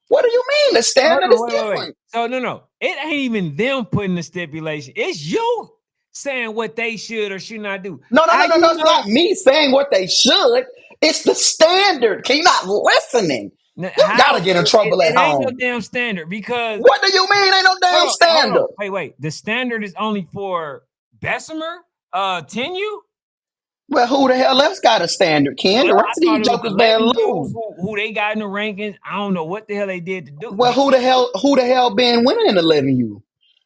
What do you mean? The standard is different. Wait. So no. It ain't even them putting the stipulation. It's you saying what they should or should not do. No. It's not me saying what they should. It's the standard. Can you not listening? You gotta get in trouble at home. Ain't no damn standard because. What do you mean? Ain't no damn standard. Wait. The standard is only for Bessemer, Tenue. Well, who the hell else got a standard, Ken? The rest of these jokers better lose. Who they got in the rankings? I don't know what the hell they did to do. Well, who the hell been winning in 11U?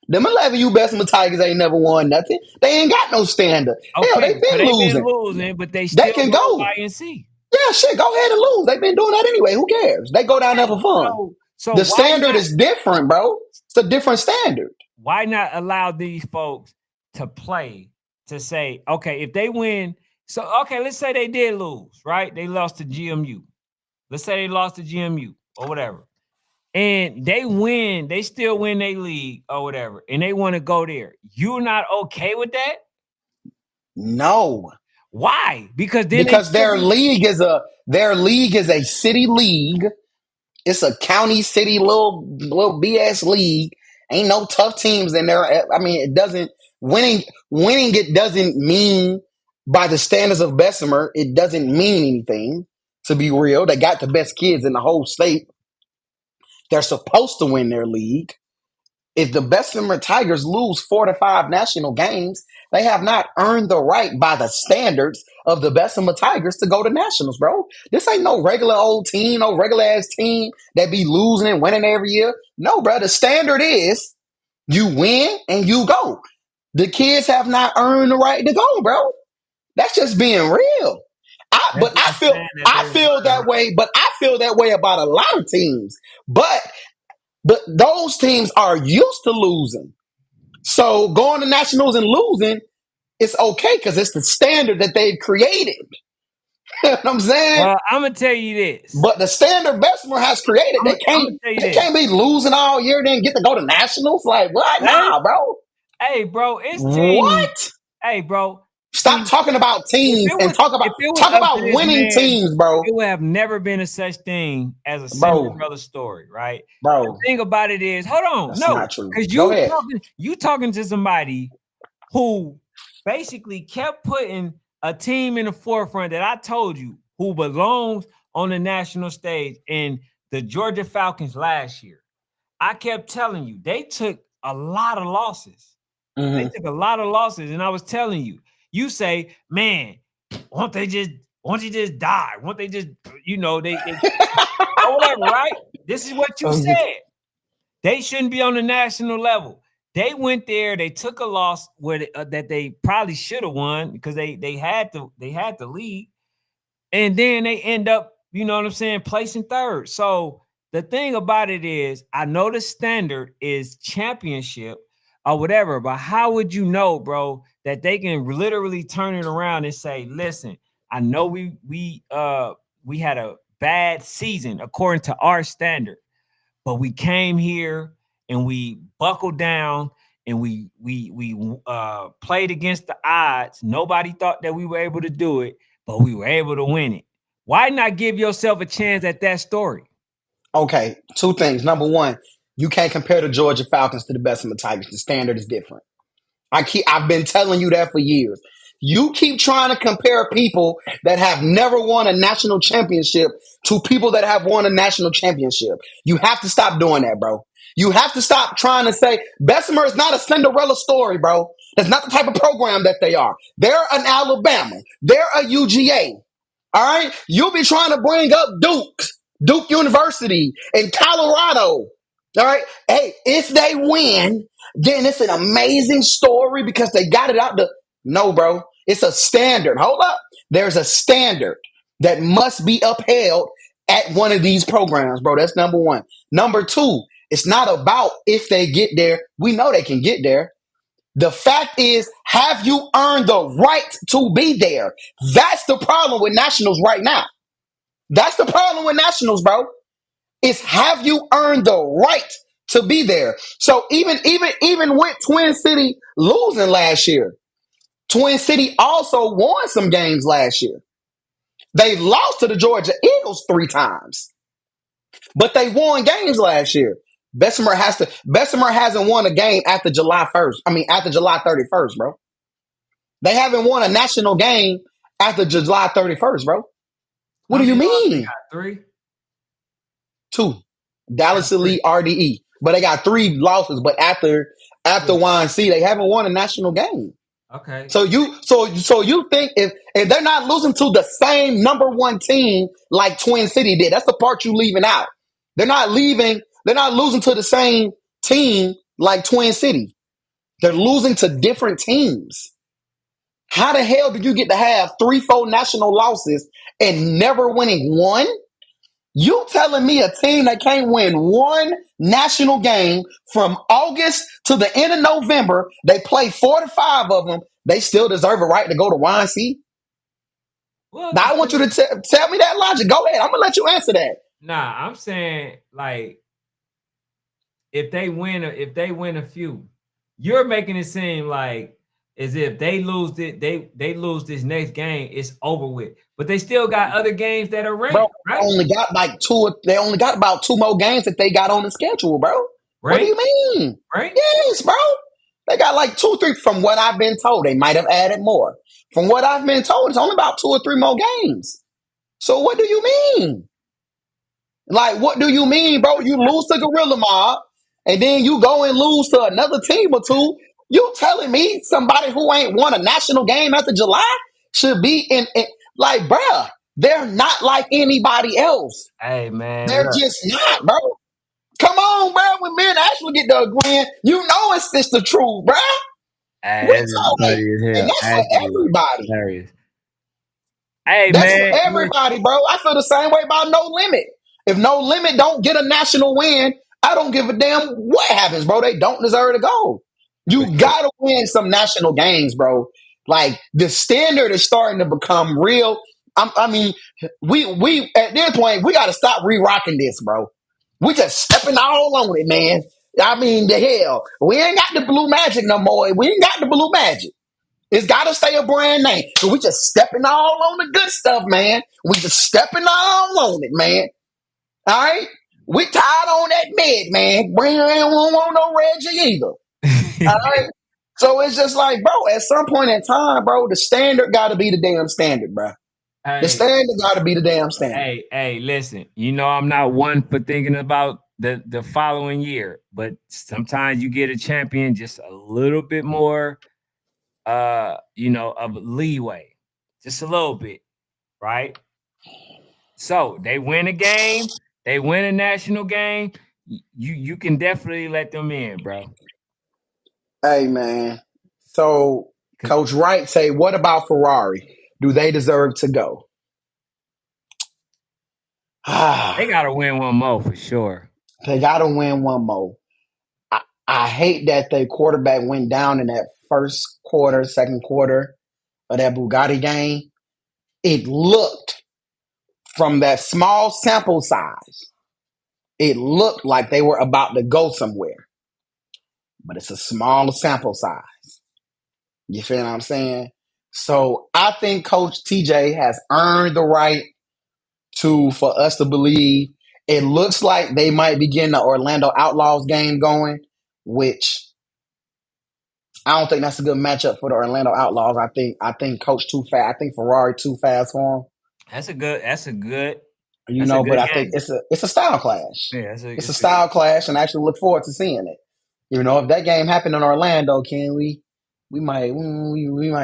Them 11U Bessemer Tigers ain't never won nothing. They ain't got no standard. Okay, hell, they been losing. But they still can go INC. Yeah, shit, go ahead and lose. They've been doing that anyway. Who cares? They go down there for fun. So the standard is different, bro. It's a different standard. Why not allow these folks to play to say, okay, if they win, so okay, let's say they did lose, right? They lost to GMU. Let's say they lost to GMU or whatever. And they win, they still win their league or whatever, and they want to go there. You're not okay with that? No. Why? Because their league is a city league. It's a county city little BS league. Ain't no tough teams in there. I mean, it doesn't winning it doesn't mean by the standards of Bessemer, it doesn't mean anything, to be real. They got the best kids in the whole state. They're supposed to win their league. If the Bessemer Tigers lose 4 to 5 national games, they have not earned the right by the standards of the Bessemer Tigers to go to nationals, bro. This ain't no regular old team, no regular ass team that be losing and winning every year. No, bro. The standard is you win and you go. The kids have not earned the right to go, bro. That's just being real. I feel that way, but I feel that way about a lot of teams. But those teams are used to losing. So going to nationals and losing, it's okay because it's the standard that they've created. You know what I'm saying? Well, I'm going to tell you this. But the standard Bessemer has created, they can't be losing all year, then get to go to nationals. Like, what? Nah, bro. Hey, bro, it's teams. What? Hey, bro. Stop talking about teams and talk about winning teams, bro. It would have never been a such thing as a Cinderella story, right? Bro. The thing about it is, hold on. That's not true. Because you talking to somebody who basically kept putting a team in the forefront that I told you who belongs on the national stage in the Georgia Falcons last year. I kept telling you, they took a lot of losses. They took a lot of losses, and I was telling you, you say, man, won't you just die? Won't they just, they or whatever, right? This is what you said. They shouldn't be on the national level. They went there. They took a loss that they probably should have won because they had to lead, and then they end up, you know what I'm saying, placing third. So the thing about it is, I know the standard is championship or whatever, but how would you know, bro, that they can literally turn it around and say, listen, I know we had a bad season according to our standard, but we came here and we buckled down and we played against the odds. Nobody thought that we were able to do it, but we were able to win it. Why not give yourself a chance at that story? Okay, two things. Number one, you can't compare the Georgia Falcons to the Bessemer Tigers. The standard is different. I've been telling you that for years. You keep trying to compare people that have never won a national championship to people that have won a national championship. You have to stop doing that, bro. You have to stop trying to say Bessemer is not a Cinderella story, bro. That's not the type of program that they are. They're an Alabama. They're a UGA. All right? You'll be trying to bring up Duke University in Colorado. All right? Hey, if they win, then it's an amazing story because they got it out the... No, bro. It's a standard. Hold up. There's a standard that must be upheld at one of these programs, bro. That's number one. Number two, it's not about if they get there. We know they can get there. The fact is, have you earned the right to be there? That's the problem with Nationals right now. That's the problem with Nationals, bro. Is have you earned the right to be there? So even with Twin City losing last year, Twin City also won some games last year. They lost to the Georgia Eagles 3 times, but they won games last year. Bessemer hasn't won a game after July 1st. I mean, after July 31st, bro. They haven't won a national game after July 31st, bro. What do you mean? 3? 2. Dallas Elite RDE. But they got 3 losses. But after YNC, they haven't won a national game. Okay. So you think if they're not losing to the same number 1 team like Twin City did, that's the part you leaving out. They're not losing to the same team like Twin City. They're losing to different teams. How the hell did you get to have 3-4 national losses and never winning one? You telling me a team that can't win one national game from August to the end of November, they play 4 to 5 of them, they still deserve a right to go to YNC? Well, now, I want you to tell me that logic. Go ahead. I'm going to let you answer that. Nah, I'm saying, like, if they win a few, you're making it seem like as if they lose it, they lose this next game, it's over with. But they still got other games that are ranked. Bro, right? They only got about 2 more games that they got on the schedule, bro. Right? What do you mean? Right? Yes, bro. They got like 2 or 3 from what I've been told. They might have added more. From what I've been told, it's only about 2 or 3 more games. So what do you mean? Like, what do you mean, bro? You lose to Gorilla Mob, and then you go and lose to another team or 2. You telling me somebody who ain't won a national game after July should be in like, bruh, they're not like anybody else. Hey, man. They're just not, bro. Come on, bro. When men actually get to agreeing, you know it's the truth, bro. Hey, that's for everybody. Hilarious. Hey, that's man. For everybody, bro. I feel the same way about No Limit. If No Limit don't get a national win, I don't give a damn what happens, bro. They don't deserve to go. You gotta win some national games, bro. Like, the standard is starting to become real. I mean, we at this point, we gotta stop re-rocking this, bro. We just stepping all on it, man. I mean, the hell. We ain't got the blue magic no more. We ain't got the blue magic. It's got to stay a brand name. So we just stepping all on the good stuff, man. We just stepping all on it, man. All right? We tied on that mid, man. We don't want no Reggie either. All right? So it's just like, bro, at some point in time, bro, the standard got to be the damn standard, bro. Hey, the standard got to be the damn standard. Hey, listen. You know, I'm not one for thinking about the following year. But sometimes you get a champion just a little bit more of leeway. Just a little bit, right? So they win a game, they win a national game. You can definitely let them in, bro. Hey man. So 'Cause Coach Wright say, what about Ferrari? Do they deserve to go? they gotta win one more for sure. They gotta win one more. I hate that the quarterback went down in that first quarter, second quarter of that Bugatti game. It looked from that small sample size, it looked like they were about to go somewhere. But it's a small sample size. You feel what I'm saying? So I think Coach TJ has earned the right for us to believe. It looks like they might be getting the Orlando Outlaws game going, which I don't think that's a good matchup for the Orlando Outlaws. I think Coach too fast. I think Ferrari too fast for him. That's a good. That's a good. You That's a know, but good I think game. it's a style clash. Yeah, It's a style clash, and I actually look forward to seeing it. You know, if that game happened in Orlando, can we might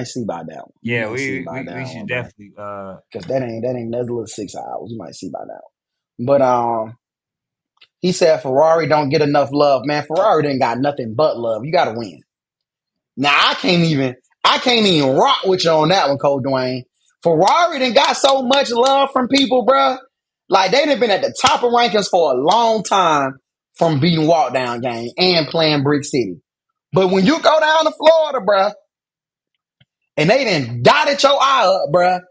see by that one. We yeah. might see We by we, that we should one, bro. definitely. Because that's a little 6 hours. We might see by that one. But he said Ferrari don't get enough love. Man, Ferrari didn't got nothing but love. You got to win. Now I can't even rock with you on that one, Cole Dwayne. Ferrari done got so much love from people, bruh. Like they done been at the top of rankings for a long time from beating walk down game and playing Brick City. But when you go down to Florida, bruh, and they done dotted your eye up, bruh,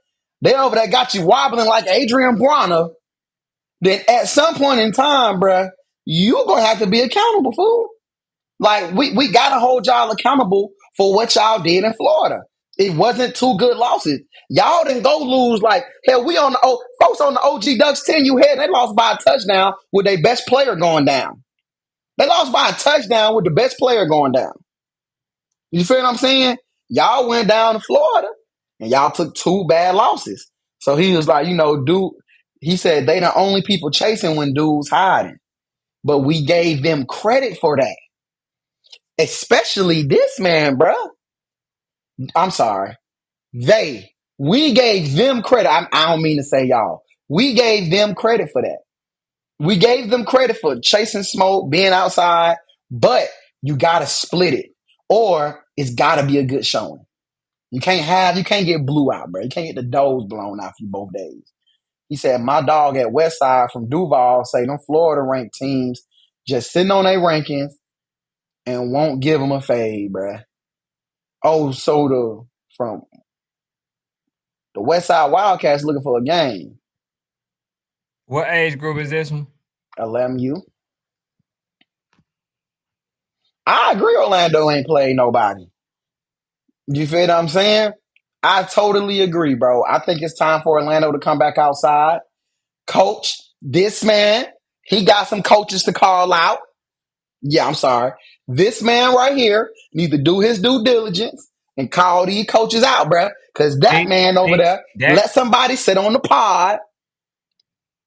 they over there got you wobbling like Adrian Bronner. Then at some point in time, bruh, you gonna have to be accountable, fool. Like we gotta hold y'all accountable for what y'all did in Florida. It wasn't two good losses. Y'all didn't go lose like hell. We on the folks on the OG Ducks 10 head. They lost by a touchdown with their best player going down. They lost by a touchdown with the best player going down. You feel what I'm saying? Y'all went down to Florida and y'all took two bad losses. So he was like, dude, he said they the only people chasing when dudes hiding. But we gave them credit for that. Especially this man, bro. I'm sorry. We gave them credit. I don't mean to say y'all. We gave them credit for that. We gave them credit for chasing smoke, being outside, but you got to split it or it's got to be a good showing. You can't get blew out, bro. You can't get the doors blown out for you both days. He said, my dog at Westside from Duval say them Florida ranked teams just sitting on their rankings and won't give them a fade, bruh. Oh, so from the Westside Wildcats looking for a game. What age group is this one? 11U. I agree Orlando ain't played nobody. You feel what I'm saying? I totally agree, bro. I think it's time for Orlando to come back outside. Coach, this man, he got some coaches to call out. Yeah, I'm sorry. This man right here need to do his due diligence and call these coaches out, bro. Because that man over there let somebody sit on the pod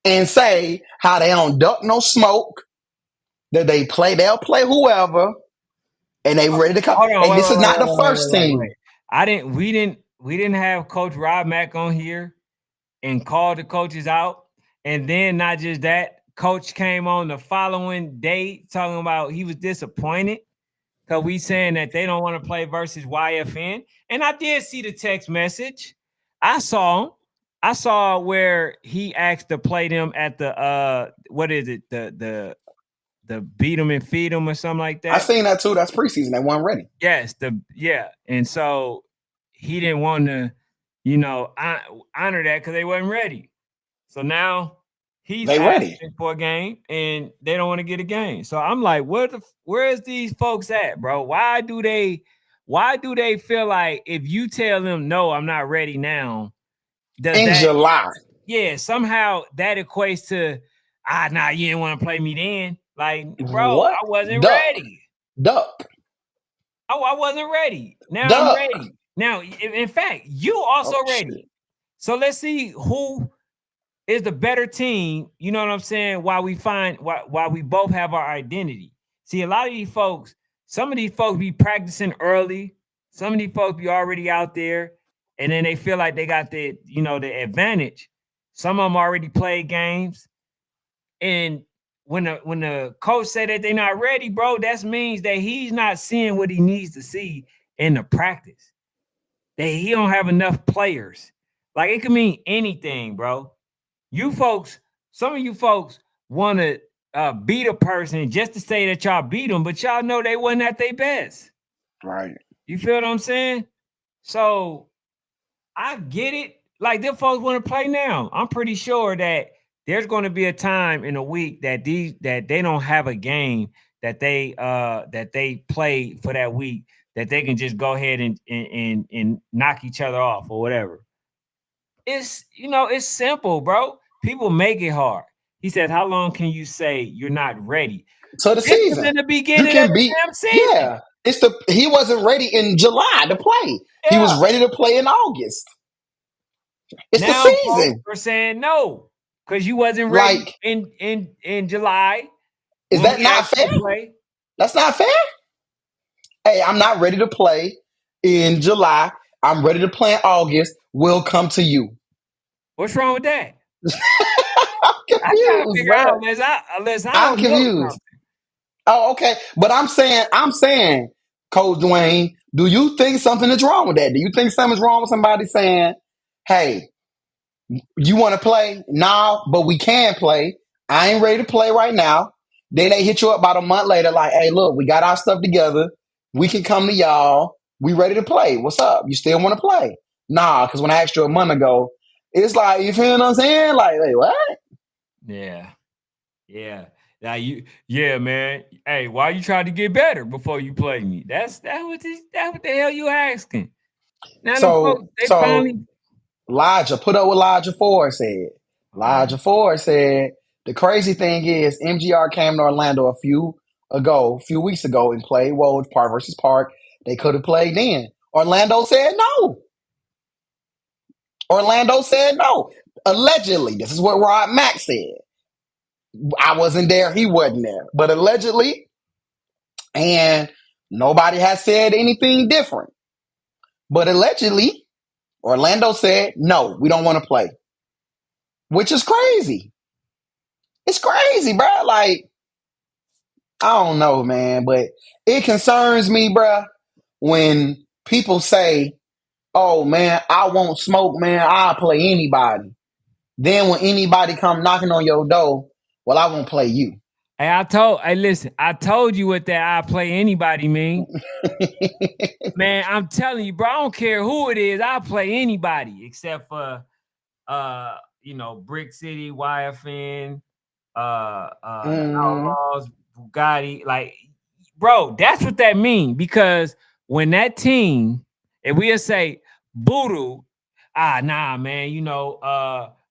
and say how they don't duck no smoke, that they'll play whoever, and they ready to come. Hold on, And this is not the wait, first team. We didn't have Coach Rob Mack on here and called the coaches out. And then not just that, Coach came on the following day talking about he was disappointed because we saying that they don't want to play versus YFN. And I did see the text message. I saw where he asked to play them at the what is it? The beat them and feed them or something like that. I seen that too. That's preseason. They weren't ready. Yes, and so he didn't want to, honor that because they wasn't ready. So now he's asking for a game, and they don't want to get a game. So I'm like, where's these folks at, bro? Why do they feel like if you tell them no, I'm not ready now? July? Yeah, somehow that equates to nah, you didn't want to play me then. Like, bro, what? I wasn't ready. Duck. Oh, I wasn't ready. Now I'm ready. Now, in fact, you also ready. Shit. So let's see who is the better team. You know what I'm saying? Why we both have our identity. See, a lot of these folks, some of these folks be practicing early. Some of these folks be already out there, and then they feel like they got the advantage. Some of them already played games, and when the coach say that they're not ready, bro, that means that he's not seeing what he needs to see in the practice. That he don't have enough players. Like it could mean anything, bro. You folks, some of you folks want to beat a person just to say that y'all beat them, but y'all know they wasn't at their best. Right. You feel what I'm saying? So I get it. Like them folks want to play now. I'm pretty sure that there's going to be a time in a week that they don't have a game that they play for that week that they can just go ahead and knock each other off or whatever. It's simple, bro. People make it hard. He said, "How long can you say you're not ready?" So the This is season, in the you beginning of can the beat. damn season. Yeah, he wasn't ready in July to play. He was Yeah. ready to play in August. It's the Now folks season. are saying no because you wasn't ready Like, in July is when that we not asked you fair? to play. That's not fair. Hey, I'm not ready to play in July. I'm ready to play in August. We'll come to you. What's wrong with that? I'm I try to confused, figure bro. out unless I I'm don't know confused. something. Oh, okay. But I'm saying, Coach Dwayne, do you think something is wrong with that? Do you think something's wrong with somebody saying, hey, you want to play? Nah, but we can play. I ain't ready to play right now. Then they hit you up about a month later, like, hey, look, we got our stuff together. We can come to y'all. We ready to play. What's up? You still want to play? Nah, because when I asked you a month ago, it's like, you feel what I'm saying? Like, wait, what? Yeah. Yeah. Now yeah, man. Hey, why you trying to get better before you play me? That's what the hell you asking. Now them folks, they So finally Elijah, put up what Elijah Ford said. uh, Elijah Ford said, the crazy thing is, MGR came to Orlando a few weeks ago, and played well with Park versus Park. They could have played then. Orlando said no. Orlando said no. Allegedly, this is what Rod Mack said. I wasn't there, he wasn't there. But allegedly, and nobody has said anything different. But allegedly, Orlando said, no, we don't want to play, which is crazy. It's crazy, bro. Like, I don't know, man, but it concerns me, bro, when people say, oh, man, I won't smoke, man. I'll play anybody. Then when anybody come knocking on your door, well, I won't play you. hey, listen, I told you what that I play anybody mean. Man, I'm telling you, bro, I don't care who it is, I'll play anybody except for Brick City, YFN, the Mm-hmm. Outlaws, Bugatti. Like, bro, that's what that mean. Because when that team, and we'll say Voodoo, nah, man,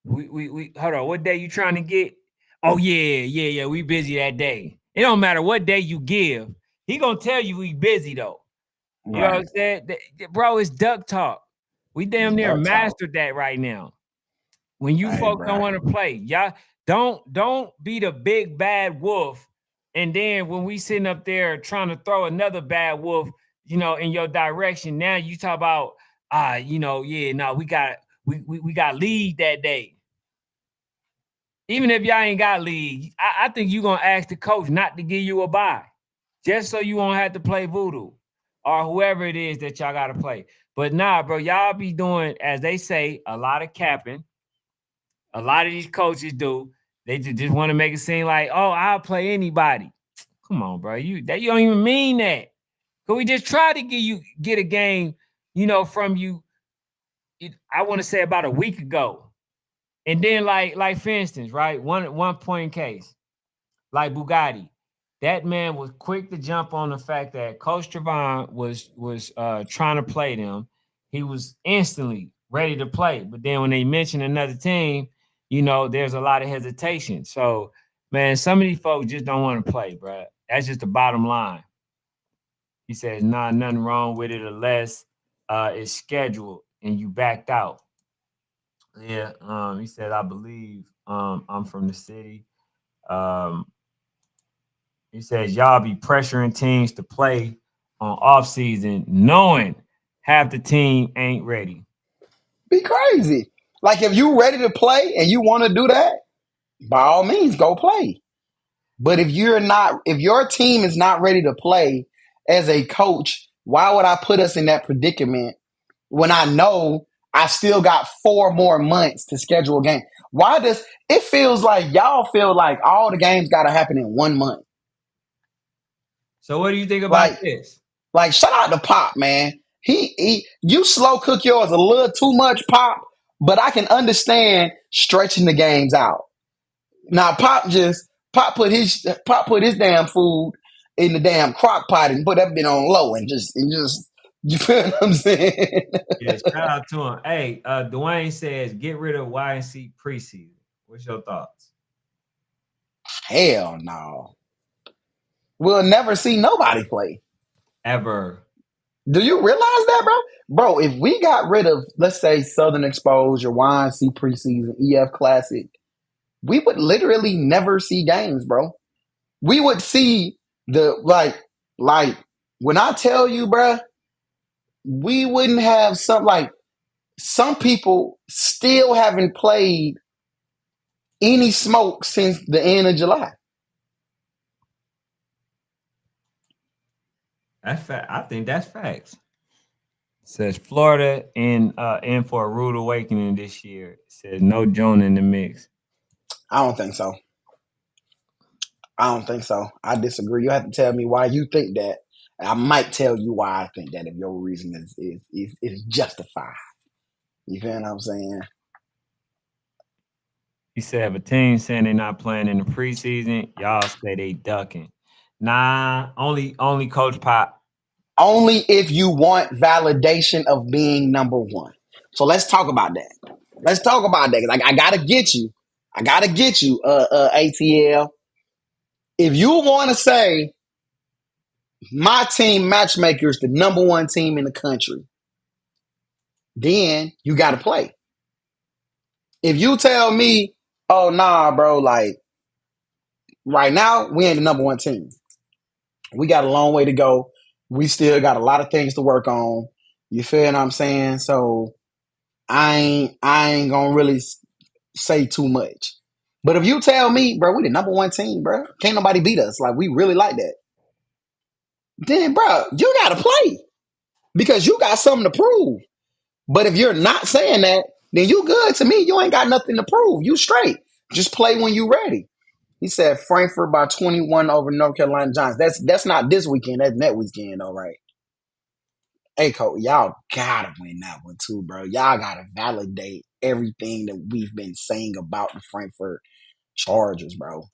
we hold on, what day you trying to get? Oh, yeah, we busy that day. It don't matter what day you give, he gonna tell you we busy though. You know what I'm Right. saying? Bro, it's duck talk. We damn It's near duck talk. mastered that right now. When you Hey, folks don't bro. want to play, y'all don't be the big bad wolf. And then when we sitting up there trying to throw another bad wolf, in your direction, now you talk about yeah, no, we got lead that day. Even if y'all ain't got lead, I think you gonna ask the coach not to give you a bye, just so you won't have to play voodoo or whoever it is that y'all gotta play. But nah, bro, y'all be doing, as they say, a lot of capping. A lot of these coaches do. They just want to make it seem like, oh, I'll play anybody. Come on, bro. You don't even mean that. Cause we just tried to get a game, from you. I want to say about a week ago. And then like for instance, right? One point case, like Bugatti. That man was quick to jump on the fact that Coach Trevon was trying to play them. He was instantly ready to play. But then when they mentioned another team, there's a lot of hesitation. So, man, some of these folks just don't want to play, bro. That's just the bottom line. He says, nah, nothing wrong with it unless it's scheduled and you backed out. Yeah. He said, I believe I'm from the city. Um, he says y'all be pressuring teams to play on off season, knowing half the team ain't ready. Be crazy. Like if you ready to play and you want to do that, by all means, go play. But if you're not, if your team is not ready to play as a coach, why would I put us in that predicament when I know I still got 4 more months to schedule a game? Why does it feels like y'all feel like all the games got to happen in 1 month? So what do you think about Like, this? like shout out to Pop, man. You slow cook yours a little too much, Pop. But I can understand stretching the games out. Now Pop put his damn food in the damn crock pot and put that bit on low and just you feel what I'm saying? Yeah, shout out to him. Hey, Dwayne says get rid of YNC preseason. What's your thoughts? Hell no. We'll never see nobody play. Ever. Do you realize that, bro? Bro, if we got rid of, let's say, Southern Exposure, YNC preseason, EF Classic, we would literally never see games, bro. We would see the like when I tell you, bro, we wouldn't have some people still haven't played any smoke since the end of July. That's fact. I think that's facts. Says Florida in for a rude awakening this year. Says no Jonah in the mix. I don't think so. I don't think so. I disagree. You have to tell me why you think that. I might tell you why I think that if your reason is justified. You feel what I'm saying? He said if a team saying they're not playing in the preseason, y'all say they ducking. Nah, only Coach Pop. Only if you want validation of being number one. So let's talk about that. Let's talk about that. Like I gotta get you. I gotta get you, ATL. If you want to say my team matchmaker is the number one team in the country, then you got to play. If you tell me, oh nah, bro, like right now we ain't the number one team. We got a long way to go. We still got a lot of things to work on. You feel what I'm saying? So I ain't gonna really say too much. But if you tell me, bro, we the number one team, bro, can't nobody beat us. Like we really like that. Then, bro, you gotta play because you got something to prove. But if you're not saying that, then you good to me. You ain't got nothing to prove. You straight. Just play when you ready. He said Frankfurt by 21 over North Carolina Giants. That's not this weekend. That's that weekend, though, right? Hey, Cole, y'all gotta win that one too, bro. Y'all gotta validate everything that we've been saying about the Frankfurt Chargers, bro.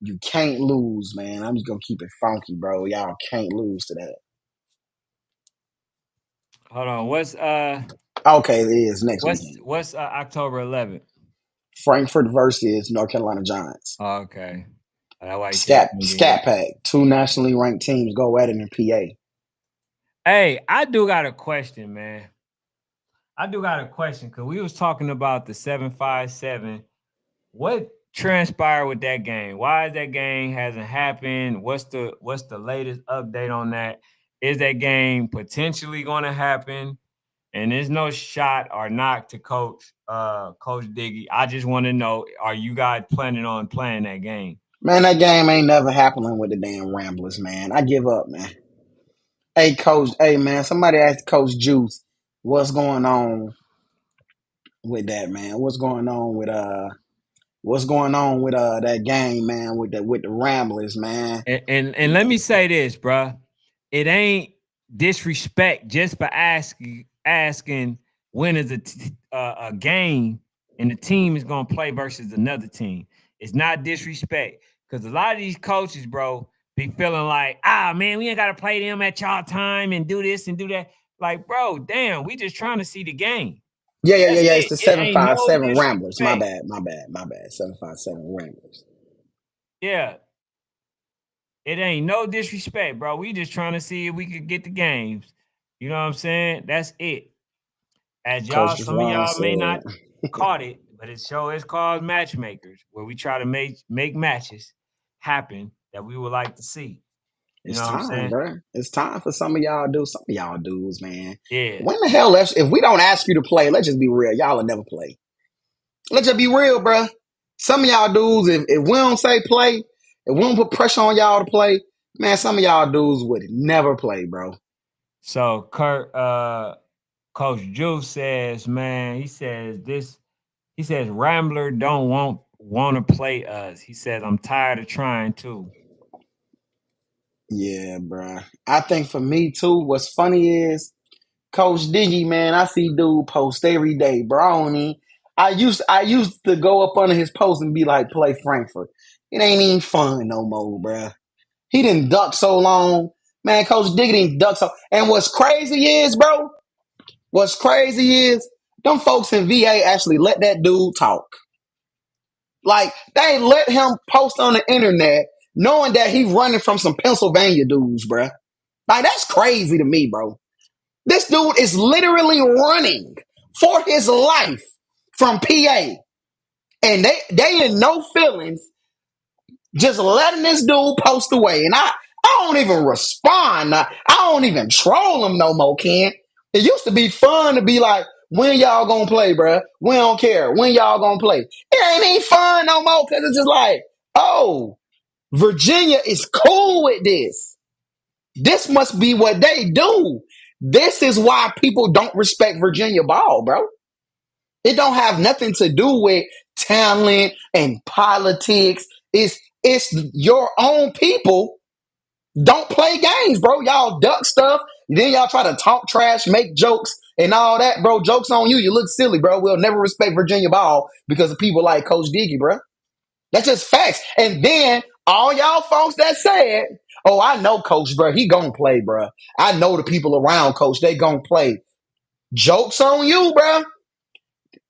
You can't lose, man. I'm just gonna keep it funky, bro. Y'all can't lose to that. Hold on. Okay, it is next weekend. What's October 11th? Frankfurt versus North Carolina Giants. Oh, okay. That's why he said Scat Pack. Two nationally ranked teams go at it in PA. Hey, I do got a question, man. I do got a question because we was talking about the 757. What transpired with that game? Why is that game hasn't happened? What's the latest update on that? Is that game potentially going to happen? And there's no shot or knock to Coach Diggy. I just want to know: are you guys planning on playing that game? Man, that game ain't never happening with the damn Ramblers, man. I give up, man. Hey, Coach. Hey, man. Somebody asked Coach Juice, what's going on with that, man? What's going on with that game, man? With the Ramblers, man. And let me say this, bruh. It ain't disrespect just for asking when is a game and the team is gonna play versus another team. It's not disrespect because a lot of these coaches, bro, be feeling like, man, we ain't gotta play them at y'all time and do this and do that. Like, bro, damn, we just trying to see the game. That's Yeah. It's it. the It seven ain't five no seven Ramblers. My disrespect. bad. 757 Ramblers. Yeah, it ain't no disrespect, bro. We just trying to see if we could get the games. You know what I'm saying? That's it. As Coach y'all, some of Javon y'all may not, said. caught it, but it show it's called matchmakers, where we try to make matches happen that we would like to see. You know It's what I'm time, saying? bro. It's time for some of y'all dudes, man. Yeah. When the hell, if we don't ask you to play, let's just be real. Y'all will never play. Let's just be real, bro. Some of y'all dudes, if we don't say play, if we don't put pressure on y'all to play, man, some of y'all dudes would never play, bro. So Kurt, Coach Juice says, man, he says Rambler don't want to play us. He says, I'm tired of trying too. Yeah, bro. I think for me too, what's funny is Coach Diggy, man, I see dude post every day, bro. I used to go up under his post and be like, play Frankfurt. It ain't even fun no more, bro. He didn't duck so long. Man, Coach Diggy didn't duck so. And what's crazy is, bro, them folks in VA actually let that dude talk. Like, they let him post on the internet knowing that he running from some Pennsylvania dudes, bro. Like, that's crazy to me, bro. This dude is literally running for his life from PA. And they in no feelings just letting this dude post away. And I don't even respond. I don't even troll him no more, Ken. It used to be fun to be like, when y'all gonna play, bruh? We don't care. When y'all gonna play? It ain't even fun no more because it's just like, oh, Virginia is cool with this. This must be what they do. This is why people don't respect Virginia ball, bro. It don't have nothing to do with talent and politics. It's your own people don't play games, bro. Y'all duck stuff. Then y'all try to talk trash, make jokes and all that, bro. Jokes on you. You look silly, bro. We'll never respect Virginia ball because of people like Coach Diggy, bro. That's just facts. And then all y'all folks that said, oh, I know Coach, bro. He gonna play, bro. I know the people around Coach. They gonna play. Jokes on you, bro.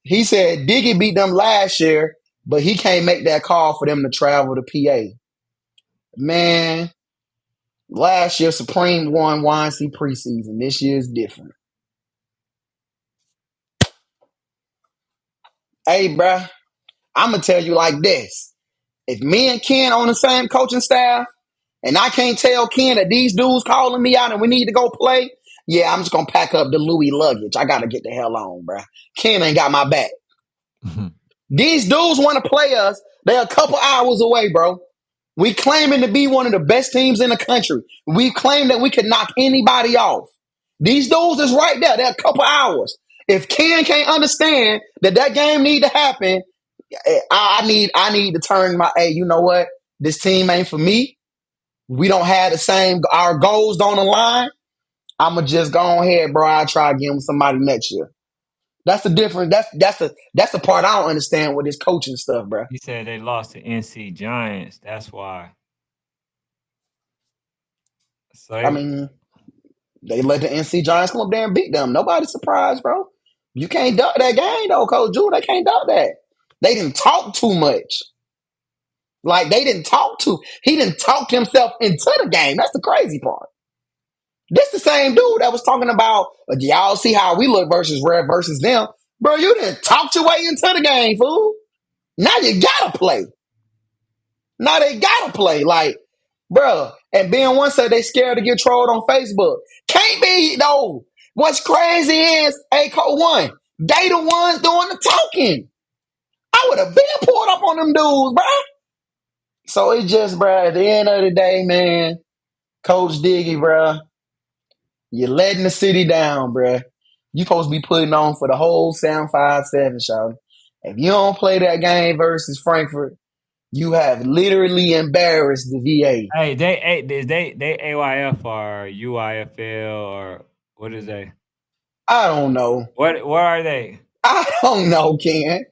He said Diggy beat them last year, but he can't make that call for them to travel to PA. Man, last year Supreme won YNC preseason. This year is different. Hey, bro, I'm gonna tell you like this: if me and Ken on the same coaching staff, and I can't tell Ken that these dudes calling me out and we need to go play, yeah, I'm just gonna pack up the Louis luggage. I gotta get the hell on, bro. Ken ain't got my back. These dudes want to play us. They're a couple hours away, bro. We claiming to be one of the best teams in the country. We claim that we can knock anybody off. These dudes is right there. They're a couple hours. If Ken can't understand that game need to happen, I need to turn my, hey, you know what? This team ain't for me. We don't have the same, our goals don't align. I'ma just go ahead, bro. I'll try again with somebody next year. That's the difference. That's the part I don't understand with this coaching stuff, bro. He said they lost to NC Giants. That's why. I So mean, they let the NC Giants come up there and beat them. Nobody's surprised, bro. You can't duck that game, though, Coach Drew. They can't duck that. They didn't talk too much. Like, they didn't talk to. He didn't talk himself into the game. That's the crazy part. This the same dude that was talking about, y'all see how we look versus Red versus them. Bro, you didn't talk your way into the game, fool. Now you gotta play. Now they gotta play. Like, bro. And being one said they scared to get trolled on Facebook. Can't be, though. What's crazy is, hey, Code 1, they the ones doing the talking. I would have been pulled up on them dudes, bro. So it's just, bro, at the end of the day, man, Coach Diggy, bro, you're letting the city down, bro. You supposed to be putting on for the whole 757 show. If you don't play that game versus Frankfurt, you have literally embarrassed the VA. hey, they AYF or UIFL or what is they? I don't know. What are they? I don't know, Ken.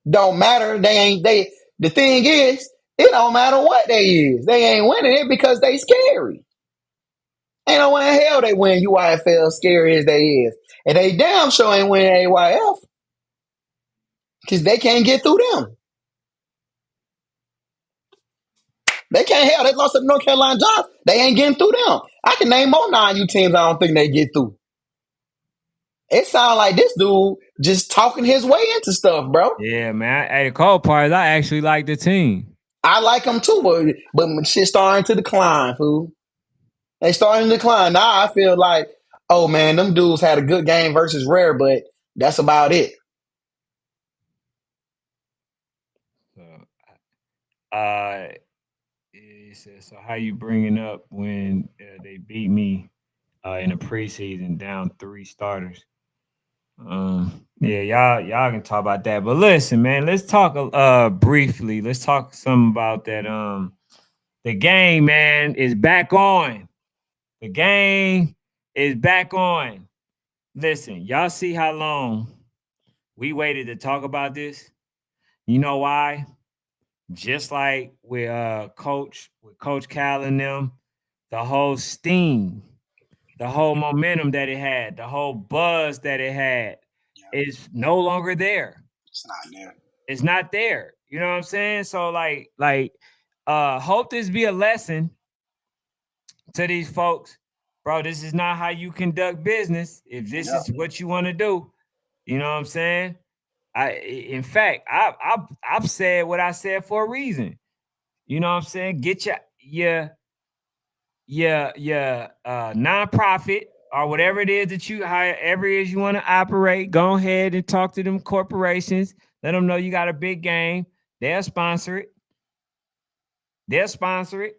Don't matter. They ain't they. The thing is, it don't matter what they is. They ain't winning it because they scary. Ain't no way in hell they win UIFL scary as they is. And they damn sure ain't winning AYF because they can't get through them. They can't hell. They lost to the North Carolina Giants. They ain't getting through them. I can name more non-U teams I don't think they get through. It sounds like this dude just talking his way into stuff, bro. Yeah, man. Hey, the cold part is I actually like the team. I like him too, but shit starting to decline, fool. They starting to decline. Now I feel like, oh man, them dudes had a good game versus Rare, but that's about it. So, uh, it says, so how you bringing up when they beat me in the preseason down 3 starters? Yeah, y'all can talk about that. But listen, man, let's talk briefly. Let's talk some about that. The game, man, is back on. The game is back on. Listen, y'all see how long we waited to talk about this? You know why? Just like with Coach Cal and them, the whole steam, the whole momentum that it had, the whole buzz that it had is no longer there. It's not there. It's not there. You know what I'm saying? So hope this be a lesson to these folks. Bro, this is not how you conduct business. If this Yep. is what you want to do, you know what I'm saying? In fact, I've said what I said for a reason. You know what I'm saying? Get your nonprofit or whatever it is that however it is you want to operate. Go ahead and talk to them corporations. Let them know you got a big game. They'll sponsor it. They'll sponsor it.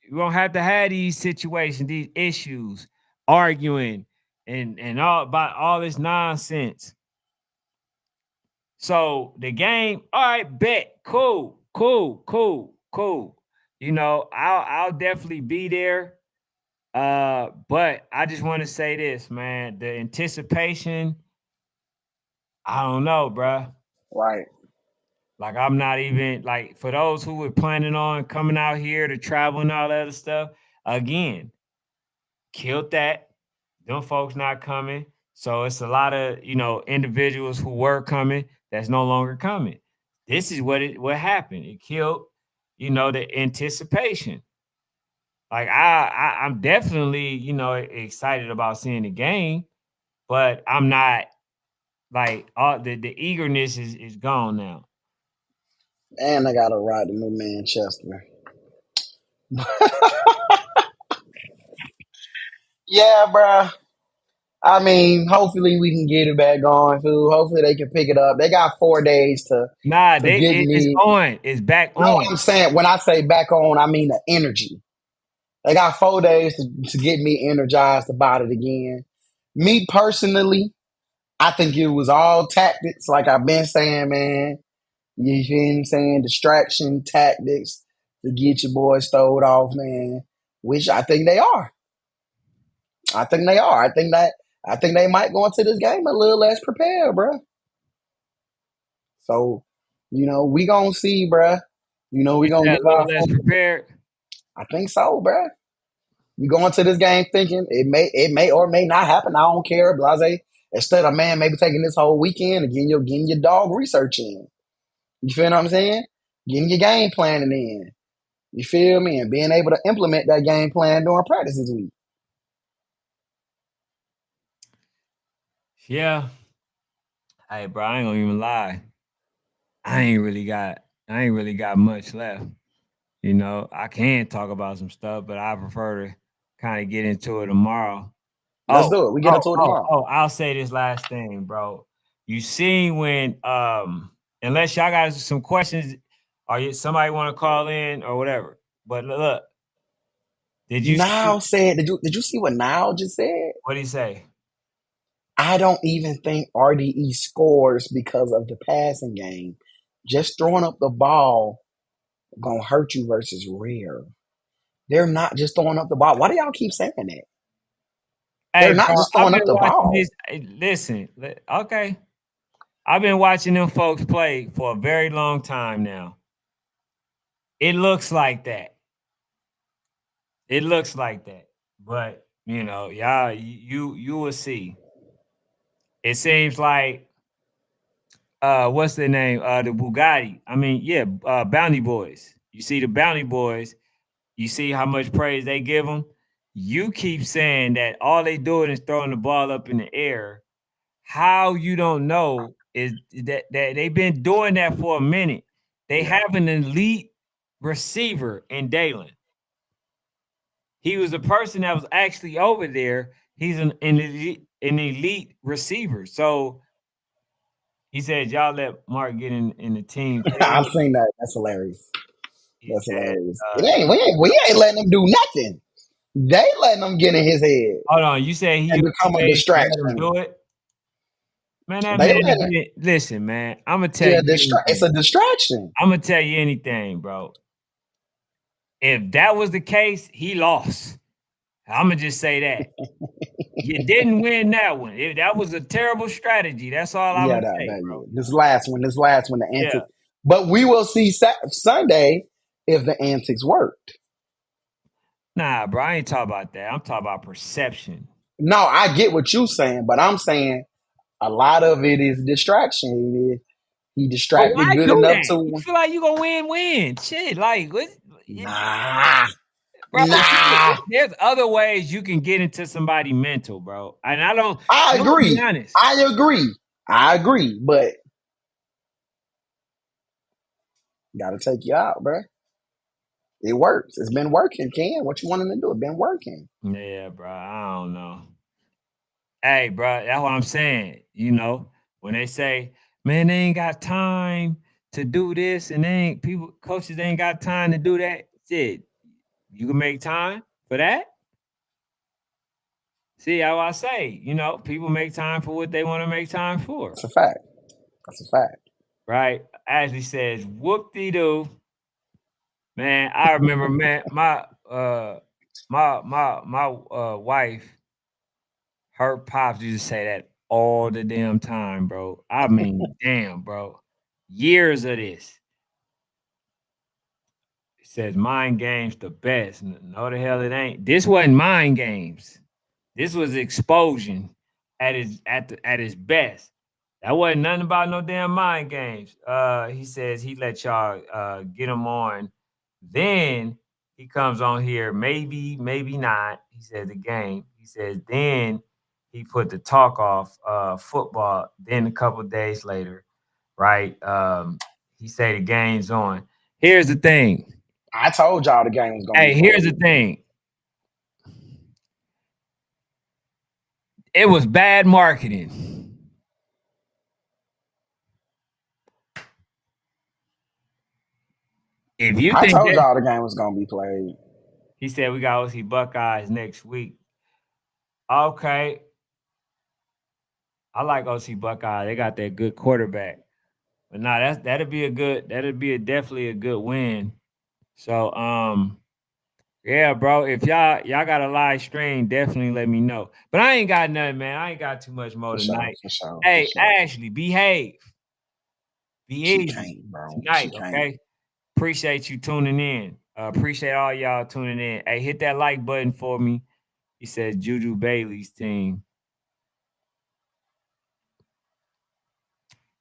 You won't have to have these situations, these issues, arguing and all about all this nonsense. So the game, all right, bet, cool. You know, I'll definitely be there. But I just want to say this, man. The anticipation, I don't know, bruh. Right. Like I'm not even like for those who were planning on coming out here to travel and all that other stuff. Again, killed that. Them folks not coming. So it's a lot of individuals who were coming that's no longer coming. This is what happened. It killed, the anticipation. Like I'm definitely, excited about seeing the game, but I'm not like all the eagerness is gone now. And I gotta ride the new Manchester. Yeah, bro. I mean, hopefully we can get it back going, fool. Hopefully they can pick it up. They got 4 days Nah, to get it's me. on. It's back No, on. I'm saying when I say back on, I mean the energy. They got 4 days to get me energized about it again. Me personally, I think it was all tactics, like I've been saying, man. You feel what I'm saying? Distraction tactics to get your boys stowed off, man. Which I think they are. I think they are. I think they might go into this game a little less prepared, bro. So, we gonna see, bro. We You gonna said give a little our less folks. prepared. I think so, bro. You go into this game thinking it may or may not happen. I don't care, blase. Instead of man, maybe taking this whole weekend and getting your dog research in. You feel what I'm saying? Getting your game planning in. You feel me? And being able to implement that game plan during practice this week. Yeah. Hey, bro, I ain't gonna even lie. I ain't really got I ain't really got much left. I can talk about some stuff, but I prefer to kind of get into it tomorrow. Let's Oh, do it. We get oh, into it oh, tomorrow. oh, I'll say this last thing, bro. You see when unless y'all got some questions or somebody want to call in or whatever. But look, did you see Now said, did you see what Now just said? what did he say? I don't even think RDE scores because of the passing game. Just throwing up the ball gonna hurt you versus Rare. They're not just throwing up the ball. Why do y'all keep saying that? Hey, They're not bro, just I've throwing up been the watching ball. this. Listen, okay. I've been watching them folks play for a very long time now. It looks like that. It looks like that. But y'all, you will see. It seems like what's their name? The Bugatti. I mean, yeah, Bounty Boys. You see the Bounty Boys. You see how much praise they give them. You keep saying that all they doing is throwing the ball up in the air. How you don't know is that they've been doing that for a minute. They Yeah. have an elite receiver in Dalen. He was a person that was actually over there. He's an elite receiver. So he said, y'all let Mark get in the team. I've seen that. That's hilarious. He That's said, hilarious. We ain't letting them do nothing. They letting them get in his head hold on, you say he and become a let him distraction. do it? Man, that They man, let it. listen, man, I'm gonna tell Yeah, you it's anything. a distraction. I'm gonna tell you anything, bro. If that was the case, he lost. I'm gonna just say that. You didn't win that one. That was a terrible strategy. That's all I'm Yeah, gonna say, yeah. bro. This last one, the Yeah. antics. But we will see Sunday if the antics worked. Nah, bro, I ain't talking about that. I'm talking about perception. No, I get what you're saying, but I'm saying a lot of it is distraction. He But distracted why good do enough that? You to feel like you gonna win. Shit, like what nah, bro, nah. there's other ways you can get into somebody mental, bro. And I'm I gonna be agree. honest. I agree, but gotta take you out, bro. It works. It's been working, Ken. What you wanting to do? It's been working. Yeah, bro. I don't know. Hey, bro, that's what I'm saying. When they say, man, they ain't got time to do this, and they ain't people, coaches ain't got time to do that. Shit, you can make time for that. See how I say, people make time for what they want to make time for. That's a fact. That's a fact. Right? Ashley says, whoop de doo. Man, I remember, man, my wife, her pops used to say that all the damn time, bro. I mean, damn, bro. Years of this. It says mind games the best. No, the hell it ain't. This wasn't mind games. This was explosion at its best. That wasn't nothing about no damn mind games. He says he let y'all get him on. Then he comes on here, maybe, maybe not. He said the game. He says then he put the talk off football. Then a couple days later, right? He said the game's on. Here's the thing. I told y'all the game was gonna be Hey, here's the played. thing. It was bad marketing. If you I think told that, y'all the game was gonna be played. he said we got OC Buckeyes next week. Okay, I like OC Buckeyes. They got that good quarterback. But nah, that'd be definitely a good win. So yeah, bro. If y'all got a live stream, definitely let me know. But I ain't got nothing, man. I ain't got too much more For sure, tonight. for sure, for Hey, sure. Ashley, behave. Be She easy can't, bro. She tonight, can't. okay? Appreciate you tuning in. Appreciate all y'all tuning in. Hey, hit that like button for me. He says Juju Bailey's team.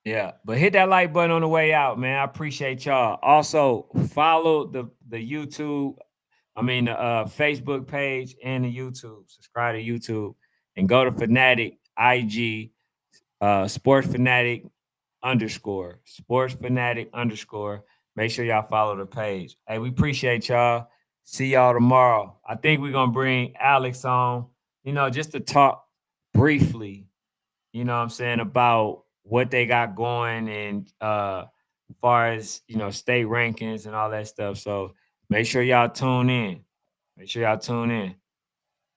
Yeah, but hit that like button on the way out, man. I appreciate y'all. Also, follow the YouTube, the Facebook page and the YouTube. Subscribe to YouTube and go to Fanatic IG, Sports Fanatic Sports Fanatic _. Make sure y'all follow the page. Hey, we appreciate y'all. See y'all tomorrow. I think we're gonna bring Alex on, just to talk briefly, what I'm saying, about what they got going and as far as state rankings and all that stuff. So make sure y'all tune in. Make sure y'all tune in.